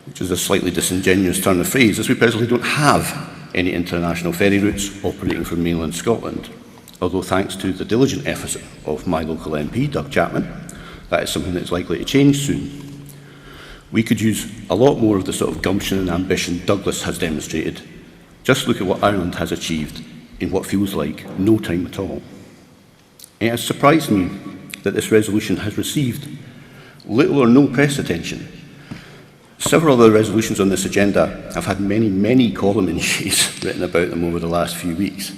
Which is a slightly disingenuous turn of phrase, as we presently don't have any international ferry routes operating from mainland Scotland. Although thanks to the diligent efforts of my local MP, Doug Chapman, that is something that is likely to change soon. We could use a lot more of the sort of gumption and ambition Douglas has demonstrated. Just look at what Ireland has achieved in what feels like no time at all. It has surprised me that this resolution has received little or no press attention. Several other resolutions on this agenda have had many, many column inches written about them over the last few weeks,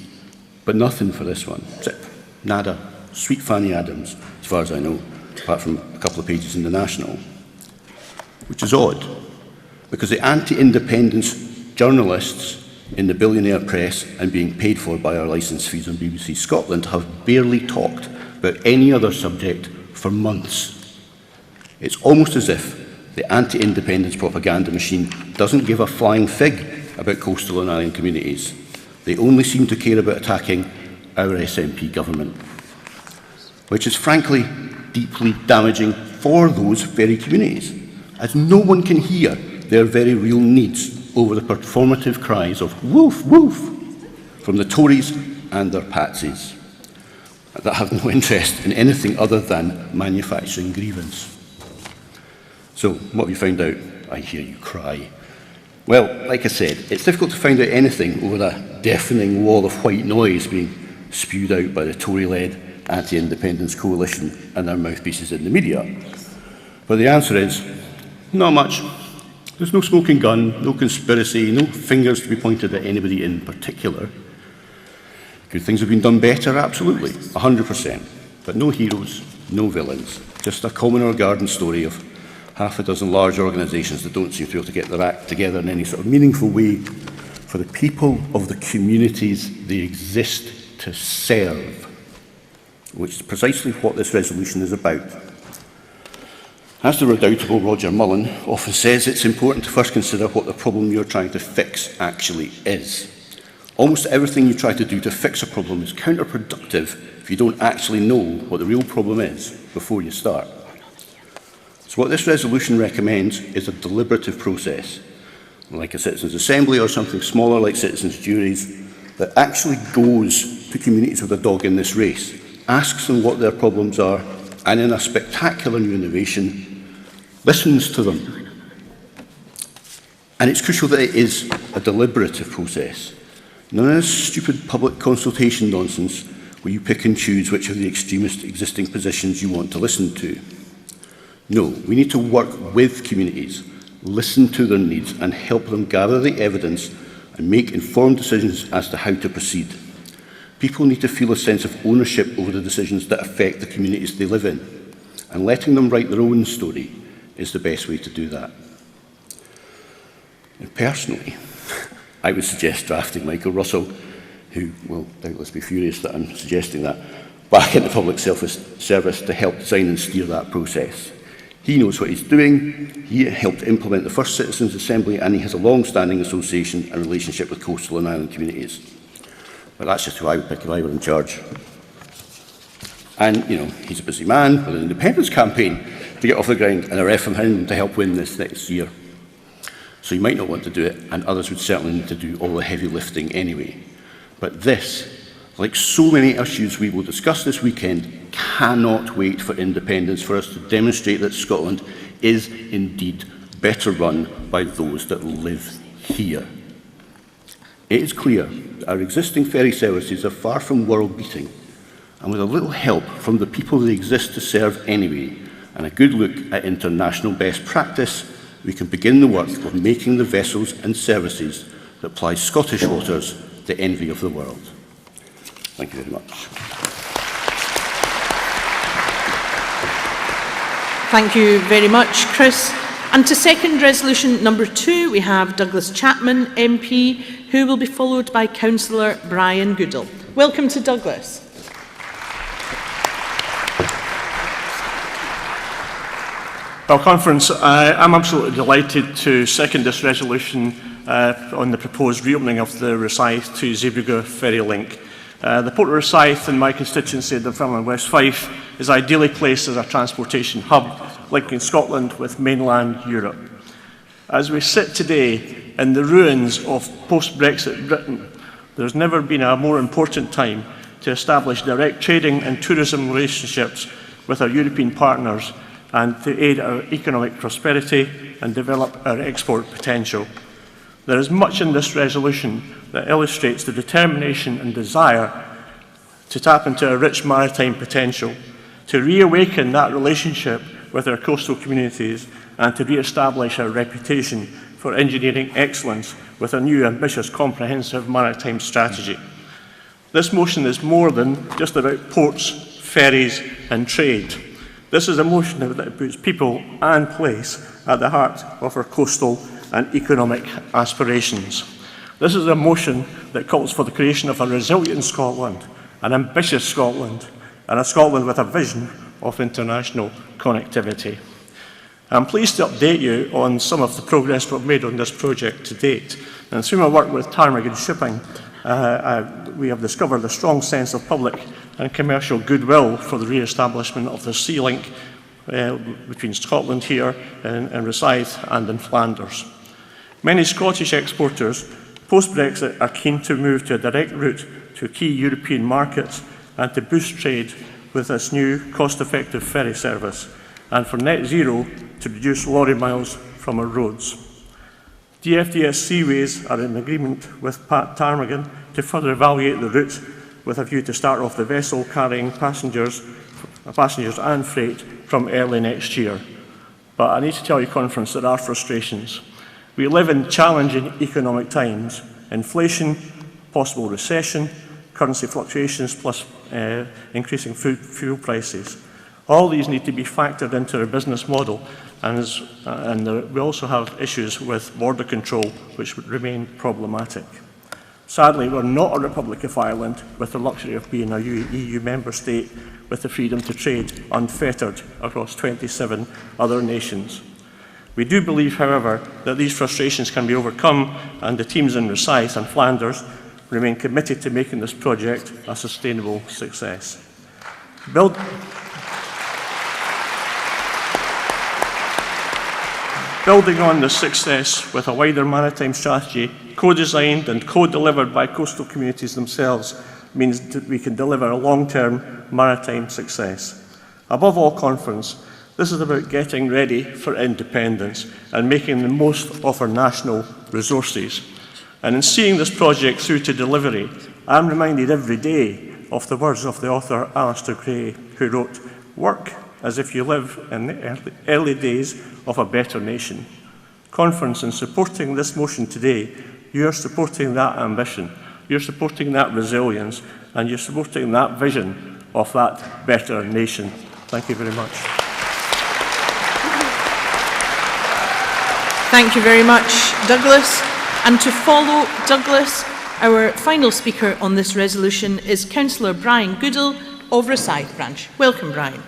but nothing for this one. Zip, nada, sweet Fanny Adams, as far as I know, apart from a couple of pages in the National, which is odd, because the anti-independence journalists in the billionaire press and being paid for by our licence fees on BBC Scotland have barely talked about any other subject for months. It's almost as if the anti-independence propaganda machine doesn't give a flying fig about coastal and island communities. They only seem to care about attacking our SNP government, which is frankly deeply damaging for those very communities. as no one can hear their very real needs over the performative cries of "woof, woof" from the Tories and their patsies that have no interest in anything other than manufacturing grievance. So, what have you found out? I hear you cry. Well, like I said, it's difficult to find out anything over that deafening wall of white noise being spewed out by the Tory-led anti-independence coalition and their mouthpieces in the media. But the answer is, not much. There's no smoking gun, no conspiracy, no fingers to be pointed at anybody in particular. Could things have been done better? Absolutely, 100%. But no heroes, no villains. Just a common or garden story of half a dozen large organisations that don't seem to be able to get their act together in any sort of meaningful way for the people of the communities they exist to serve, which is precisely what this resolution is about. As the redoubtable Roger Mullen often says, it's important to first consider what the problem you're trying to fix actually is. Almost everything you try to do to fix a problem is counterproductive if you don't actually know what the real problem is before you start. So what this resolution recommends is a deliberative process, like a citizens' assembly or something smaller like citizens' juries, that actually goes to communities with a dog in this race, asks them what their problems are, and in a spectacular new innovation, listens to them. And it's crucial that it is a deliberative process. None of this stupid public consultation nonsense where you pick and choose which of the extremist existing positions you want to listen to. No, we need to work with communities, listen to their needs, and help them gather the evidence and make informed decisions as to how to proceed. People need to feel a sense of ownership over the decisions that affect the communities they live in, and letting them write their own story is the best way to do that. And personally, I would suggest drafting Michael Russell, who will doubtless be furious that I'm suggesting that, back into public service to help design and steer that process. He knows what he's doing, he helped implement the first Citizens' Assembly, and he has a long-standing association and relationship with coastal and island communities. But that's just who I would pick if I were in charge. And, you know, he's a busy man with an independence campaign to get off the ground and a ref from him to help win this next year. So he might not want to do it, and others would certainly need to do all the heavy lifting anyway. But this, like so many issues we will discuss this weekend, cannot wait for independence for us to demonstrate that Scotland is indeed better run by those that live here. It is clear that our existing ferry services are far from world-beating, and with a little help from the people they exist to serve anyway, and a good look at international best practice, we can begin the work of making the vessels and services that ply Scottish waters the envy of the world. Thank you very much. Thank you very much, Chris. And to second resolution number 2, we have Douglas Chapman MP, who will be followed by Councillor Brian Goodall. Welcome to Douglas. Well, Conference, I'm absolutely delighted to second this resolution on the proposed reopening of the Rosyth to Zeebrugge ferry link. The Port of Rosyth in my constituency, Dunfermline West Fife, is ideally placed as a transportation hub linking Scotland with mainland Europe. As we sit today in the ruins of post-Brexit Britain, there's never been a more important time to establish direct trading and tourism relationships with our European partners and to aid our economic prosperity and develop our export potential. There is much in this resolution that illustrates the determination and desire to tap into our rich maritime potential, to reawaken that relationship with our coastal communities, and to re-establish our reputation for engineering excellence with a new ambitious comprehensive maritime strategy. This motion is more than just about ports, ferries and trade. This is a motion that puts people and place at the heart of our coastal and economic aspirations. This is a motion that calls for the creation of a resilient Scotland, an ambitious Scotland, and a Scotland with a vision of international connectivity. I'm pleased to update you on some of the progress we've made on this project to date. And through my work with Ptarmigan Shipping, we have discovered a strong sense of public and commercial goodwill for the re-establishment of the sea link between Scotland here and Rosyth and in Flanders. Many Scottish exporters post-Brexit are keen to move to a direct route to key European markets and to boost trade with this new cost-effective ferry service, and for net zero to reduce lorry miles from our roads. DFDS Seaways are in agreement with Pat Ptarmigan to further evaluate the route with a view to start off the vessel carrying passengers and freight from early next year. But I need to tell you, Conference, there are frustrations. We live in challenging economic times. Inflation, possible recession, currency fluctuations, plus increasing fuel prices. All these need to be factored into our business model, and we also have issues with border control, which would remain problematic. Sadly, we're not a Republic of Ireland with the luxury of being a EU member state with the freedom to trade unfettered across 27 other nations. We do believe, however, that these frustrations can be overcome, and the teams in Rosyth and Flanders remain committed to making this project a sustainable success. Building on this success with a wider maritime strategy, co-designed and co-delivered by coastal communities themselves, means that we can deliver a long-term maritime success. Above all, Conference, this is about getting ready for independence and making the most of our national resources. And in seeing this project through to delivery, I'm reminded every day of the words of the author Alistair Gray, who wrote, "Work as if you live in the early days of a better nation." Conference, in supporting this motion today, you're supporting that ambition, you're supporting that resilience, and you're supporting that vision of that better nation. Thank you very much. Thank you very much, Douglas. And to follow Douglas, our final speaker on this resolution is Councillor Brian Goodall of Rosyth Branch. Welcome, Brian.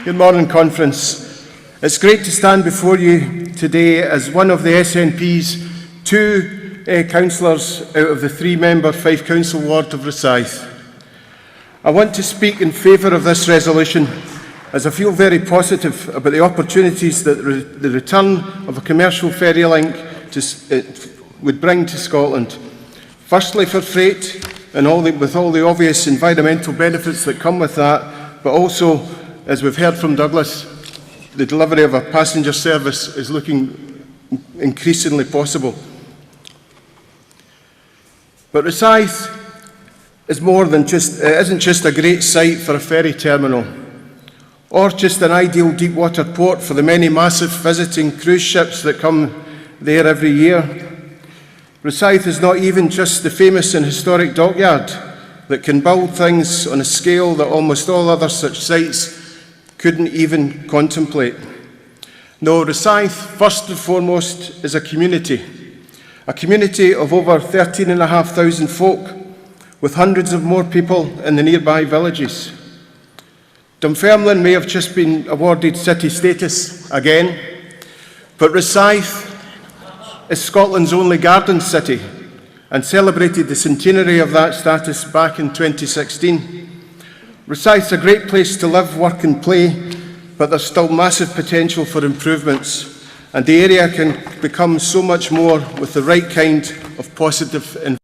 Good morning, Conference. It's great to stand before you today as one of the SNP's two councillors out of the three-member Fife Council ward of Rosyth. I want to speak in favour of this resolution as I feel very positive about the opportunities that the return of a commercial ferry link would bring to Scotland. Firstly, for freight, and with all the obvious environmental benefits that come with that, but also, as we've heard from Douglas, the delivery of a passenger service is looking increasingly possible. But Rosyth is more than isn't just a great site for a ferry terminal, or just an ideal deep water port for the many massive visiting cruise ships that come there every year. Rosyth is not even just the famous and historic dockyard that can build things on a scale that almost all other such sites couldn't even contemplate. No, Rosyth, first and foremost, is a community of over 13,500 folk, with hundreds of more people in the nearby villages. Dunfermline may have just been awarded city status again, but Rosyth is Scotland's only garden city and celebrated the centenary of that status back in 2016. Rosyth's a great place to live, work and play, but there's still massive potential for improvements, and the area can become so much more with the right kind of positive investment.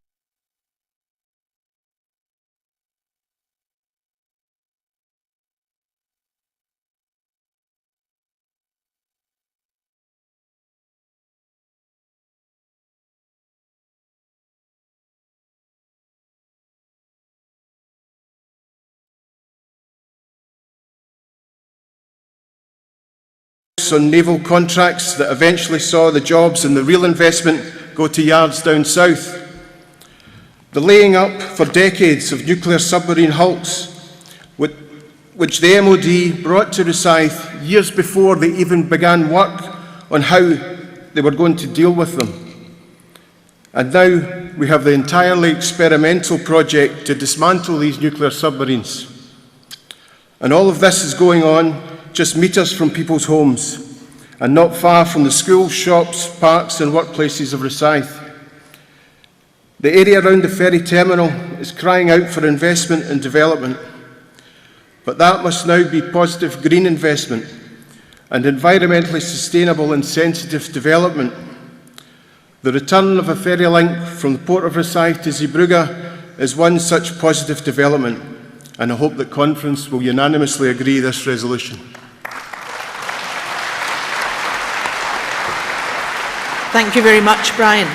On naval contracts that eventually saw the jobs and the real investment go to yards down south. The laying up for decades of nuclear submarine hulks, which the MOD brought to Rosyth years before they even began work on how they were going to deal with them. And now we have the entirely experimental project to dismantle these nuclear submarines. And all of this is going on just metres from people's homes, and not far from the schools, shops, parks and workplaces of Rosyth. The area around the ferry terminal is crying out for investment and development, but that must now be positive green investment and environmentally sustainable and sensitive development. The return of a ferry link from the Port of Rosyth to Zeebrugge is one such positive development, and I hope that Conference will unanimously agree this resolution. Thank you very much, Brian.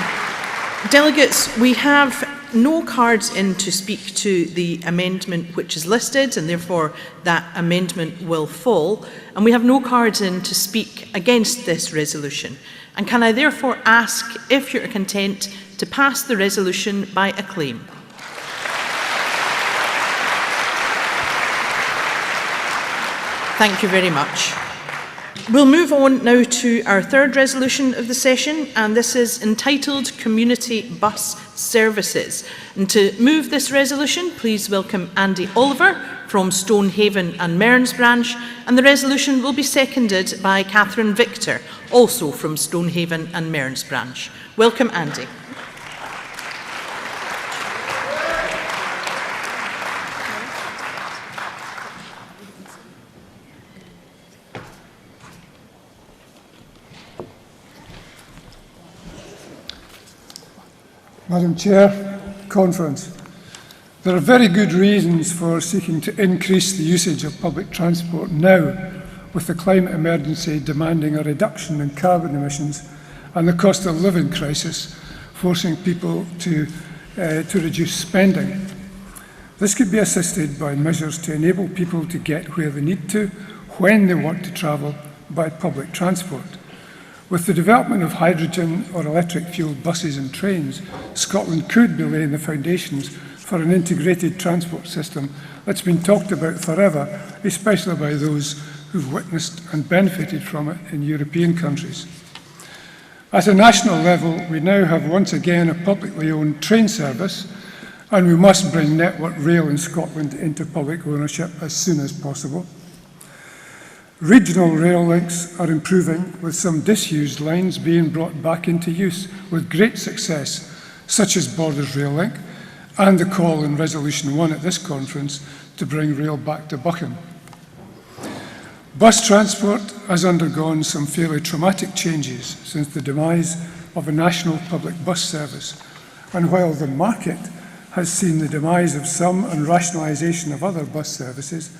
Delegates, we have no cards in to speak to the amendment which is listed, and therefore that amendment will fall. And we have no cards in to speak against this resolution. And can I therefore ask if you're content to pass the resolution by acclaim? Thank you very much. We'll move on now to our third resolution of the session, and this is entitled Community Bus Services. And to move this resolution, please welcome Andy Oliver from Stonehaven and Mearns branch, and the resolution will be seconded by Catherine Victor, also from Stonehaven and Mearns branch. Welcome, Andy. Madam Chair, Conference. There are very good reasons for seeking to increase the usage of public transport now, with the climate emergency demanding a reduction in carbon emissions and the cost of living crisis forcing people to reduce spending. This could be assisted by measures to enable people to get where they need to, when they want to travel, by public transport. With the development of hydrogen or electric-fuelled buses and trains, Scotland could be laying the foundations for an integrated transport system that's been talked about forever, especially by those who've witnessed and benefited from it in European countries. At a national level, we now have once again a publicly owned train service, and we must bring Network Rail in Scotland into public ownership as soon as possible. Regional rail links are improving, with some disused lines being brought back into use with great success, such as Borders Rail Link and the call in Resolution 1 at this conference to bring rail back to Buchan. Bus transport has undergone some fairly traumatic changes since the demise of a national public bus service, and while the market has seen the demise of some and rationalisation of other bus services,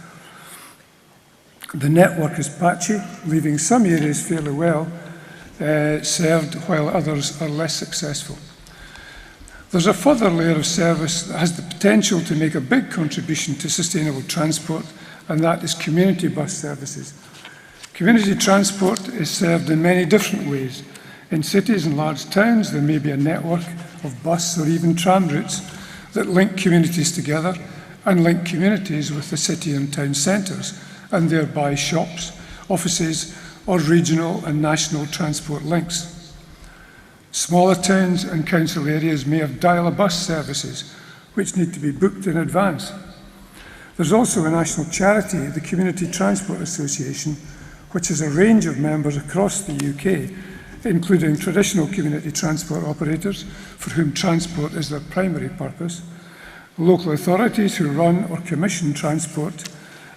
the network is patchy, leaving some areas fairly well served while others are less successful. There's a further layer of service that has the potential to make a big contribution to sustainable transport, and that is community bus services. Community transport is served in many different ways. In cities and large towns, there may be a network of bus or even tram routes that link communities together and link communities with the city and town centres, and thereby shops, offices, or regional and national transport links. Smaller towns and council areas may have dial-a-bus services, which need to be booked in advance. There's also a national charity, the Community Transport Association, which has a range of members across the UK, including traditional community transport operators, for whom transport is their primary purpose, local authorities who run or commission transport,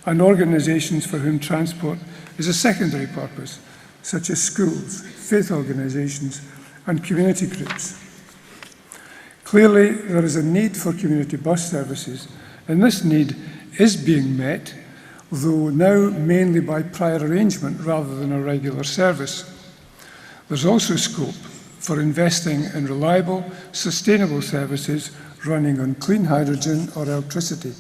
and organisations for whom transport is a secondary purpose, such as schools, faith organisations, and community groups. Clearly, there is a need for community bus services, and this need is being met, though now mainly by prior arrangement rather than a regular service. There's also scope for investing in reliable, sustainable services running on clean hydrogen or electricity.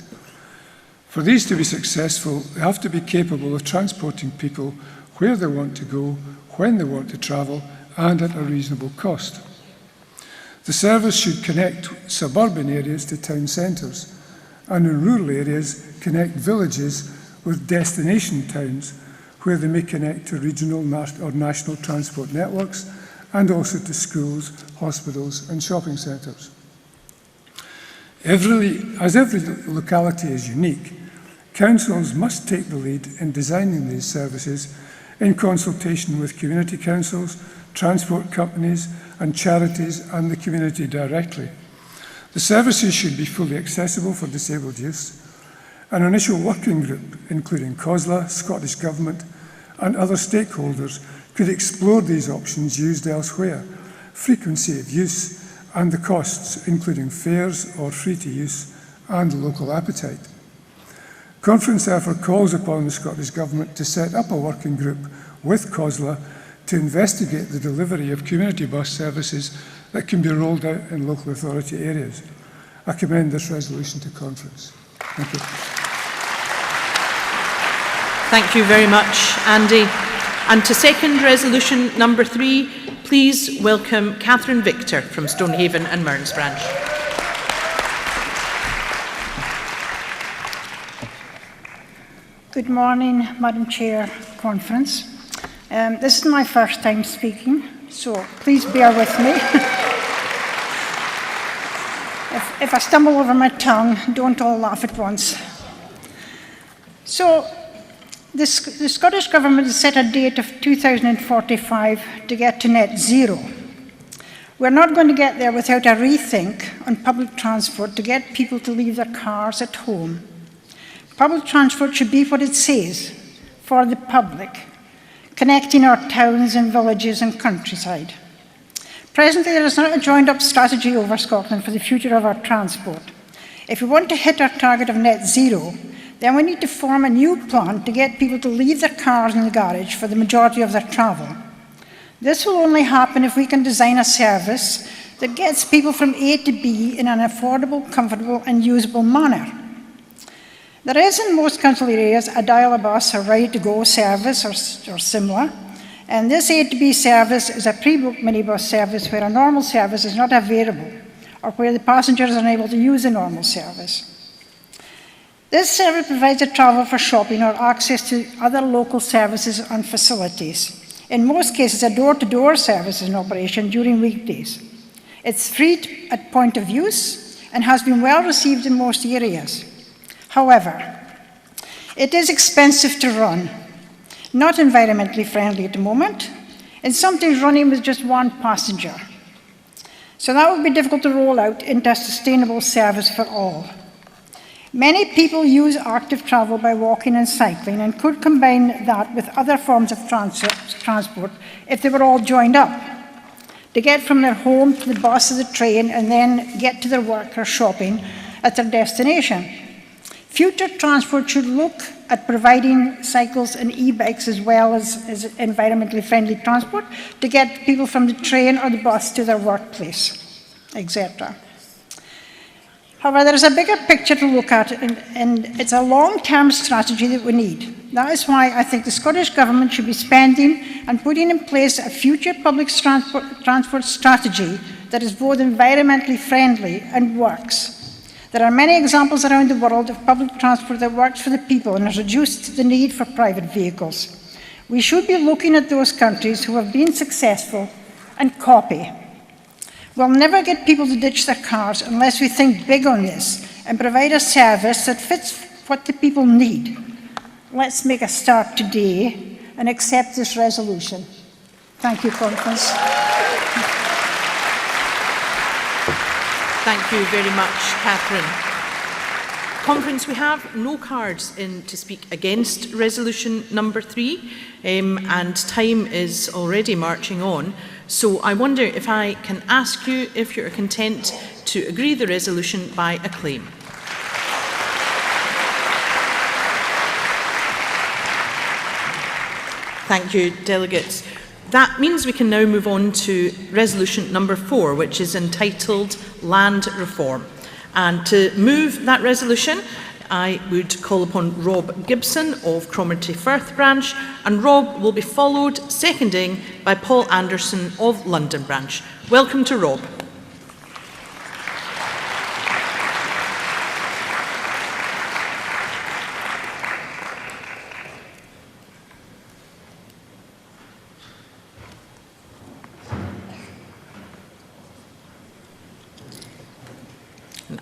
For these to be successful, they have to be capable of transporting people where they want to go, when they want to travel, and at a reasonable cost. The service should connect suburban areas to town centres, and in rural areas connect villages with destination towns, where they may connect to regional or national transport networks, and also to schools, hospitals, and shopping centres. As every locality is unique, councils must take the lead in designing these services in consultation with community councils, transport companies and charities and the community directly. The services should be fully accessible for disabled use. An initial working group, including COSLA, Scottish Government and other stakeholders, could explore these options used elsewhere, frequency of use and the costs, including fares or free to use, and local appetite. Conference therefore calls upon the Scottish Government to set up a working group with COSLA to investigate the delivery of community bus services that can be rolled out in local authority areas. I commend this resolution to Conference. Thank you. Thank you very much, Andy. And to second resolution number 3, please welcome Catherine Victor from Stonehaven and Mearns Branch. Good morning, Madam Chair, Conference. This is my first time speaking, so please bear with me. If I stumble over my tongue, don't all laugh at once. So, the Scottish Government has set a date of 2045 to get to net zero. We're not going to get there without a rethink on public transport to get people to leave their cars at home. Public transport should be what it says, for the public, connecting our towns and villages and countryside. Presently, there is not a joined-up strategy over Scotland for the future of our transport. If we want to hit our target of net zero, then we need to form a new plan to get people to leave their cars in the garage for the majority of their travel. This will only happen if we can design a service that gets people from A to B in an affordable, comfortable and usable manner. There is in most council areas a dial-a-bus or ready-to-go service or similar, and this A to B service is a pre-booked minibus service where a normal service is not available or where the passengers are unable to use a normal service. This service provides a travel for shopping or access to other local services and facilities. In most cases, a door-to-door service is in operation during weekdays. It's free at point of use and has been well received in most areas. However, it is expensive to run, not environmentally friendly at the moment, and sometimes running with just one passenger. So that would be difficult to roll out into a sustainable service for all. Many people use active travel by walking and cycling and could combine that with other forms of transport if they were all joined up, to get from their home to the bus or the train and then get to their work or shopping at their destination. Future transport should look at providing cycles and e-bikes as well as environmentally friendly transport to get people from the train or the bus to their workplace, etc. However, there is a bigger picture to look at, and it's a long-term strategy that we need. That is why I think the Scottish Government should be spending and putting in place a future public transport strategy that is both environmentally friendly and works. There are many examples around the world of public transport that works for the people and has reduced the need for private vehicles. We should be looking at those countries who have been successful and copy. We'll never get people to ditch their cars unless we think big on this and provide a service that fits what the people need. Let's make a start today and accept this resolution. Thank you, Conference. Thank you very much, Catherine. Conference, we have no cards in to speak against resolution number 3, and time is already marching on. So I wonder if I can ask you if you're content to agree the resolution by acclaim. Thank you, delegates. That means we can now move on to resolution number 4, which is entitled Land Reform. And to move that resolution, I would call upon Rob Gibson of Cromarty Firth branch, and Rob will be followed, seconding, by Paul Anderson of London branch. Welcome to Rob.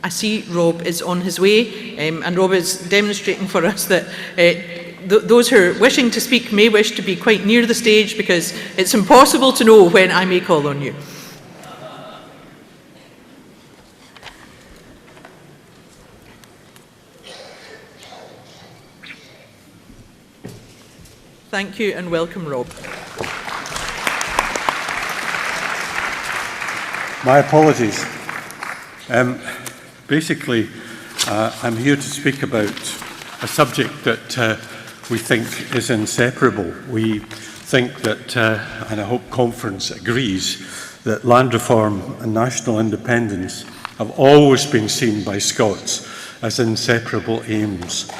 I see Rob is on his way, and Rob is demonstrating for us that those who are wishing to speak may wish to be quite near the stage, because it's impossible to know when I may call on you. Thank you and welcome, Rob. My apologies. Basically, I'm here to speak about a subject that we think is inseparable. We think that, and I hope Conference agrees, that land reform and national independence have always been seen by Scots as inseparable aims.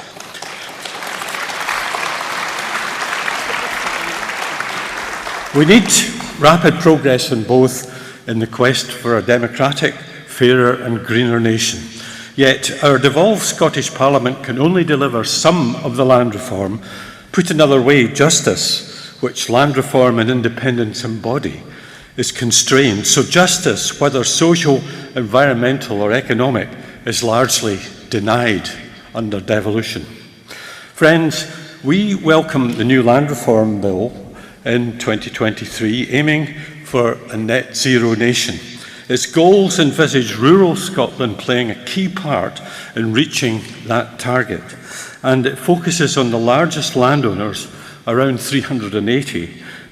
We need rapid progress on both in the quest for a democratic, fairer and greener nation. Yet our devolved Scottish Parliament can only deliver some of the land reform. Put another way, justice, which land reform and independence embody, is constrained. So justice, whether social, environmental or economic, is largely denied under devolution. Friends, we welcome the new land reform bill in 2023, aiming for a net zero nation. Its goals envisage rural Scotland playing a key part in reaching that target, and it focuses on the largest landowners, around 380,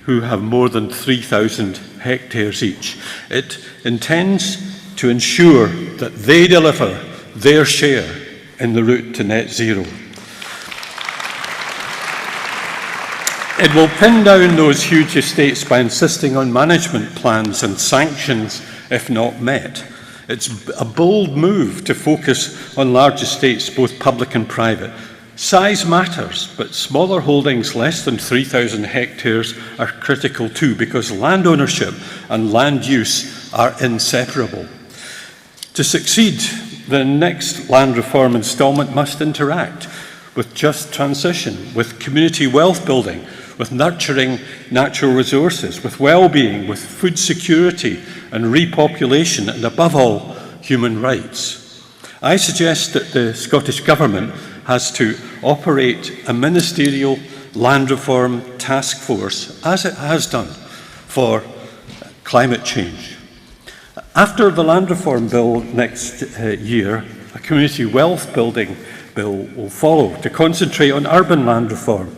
who have more than 3,000 hectares each. It intends to ensure that they deliver their share in the route to net zero. It will pin down those huge estates by insisting on management plans and sanctions if not met. It's a bold move to focus on large estates, both public and private. Size matters, but smaller holdings less than 3,000 hectares are critical too, because land ownership and land use are inseparable. To succeed, the next land reform instalment must interact with just transition, with community wealth building, with nurturing natural resources, with well-being, with food security and repopulation, and above all, human rights. I suggest that the Scottish Government has to operate a ministerial land reform task force, as it has done for climate change. After the land reform bill next year, a community wealth building bill will follow to concentrate on urban land reform.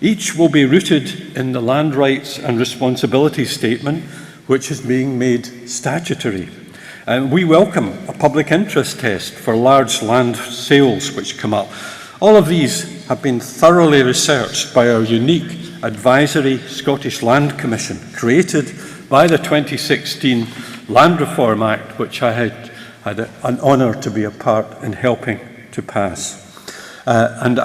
Each will be rooted in the Land Rights and Responsibilities Statement, which is being made statutory. And we welcome a public interest test for large land sales which come up. All of these have been thoroughly researched by our unique advisory Scottish Land Commission, created by the 2016 Land Reform Act, which I had an honour to be a part in helping to pass. And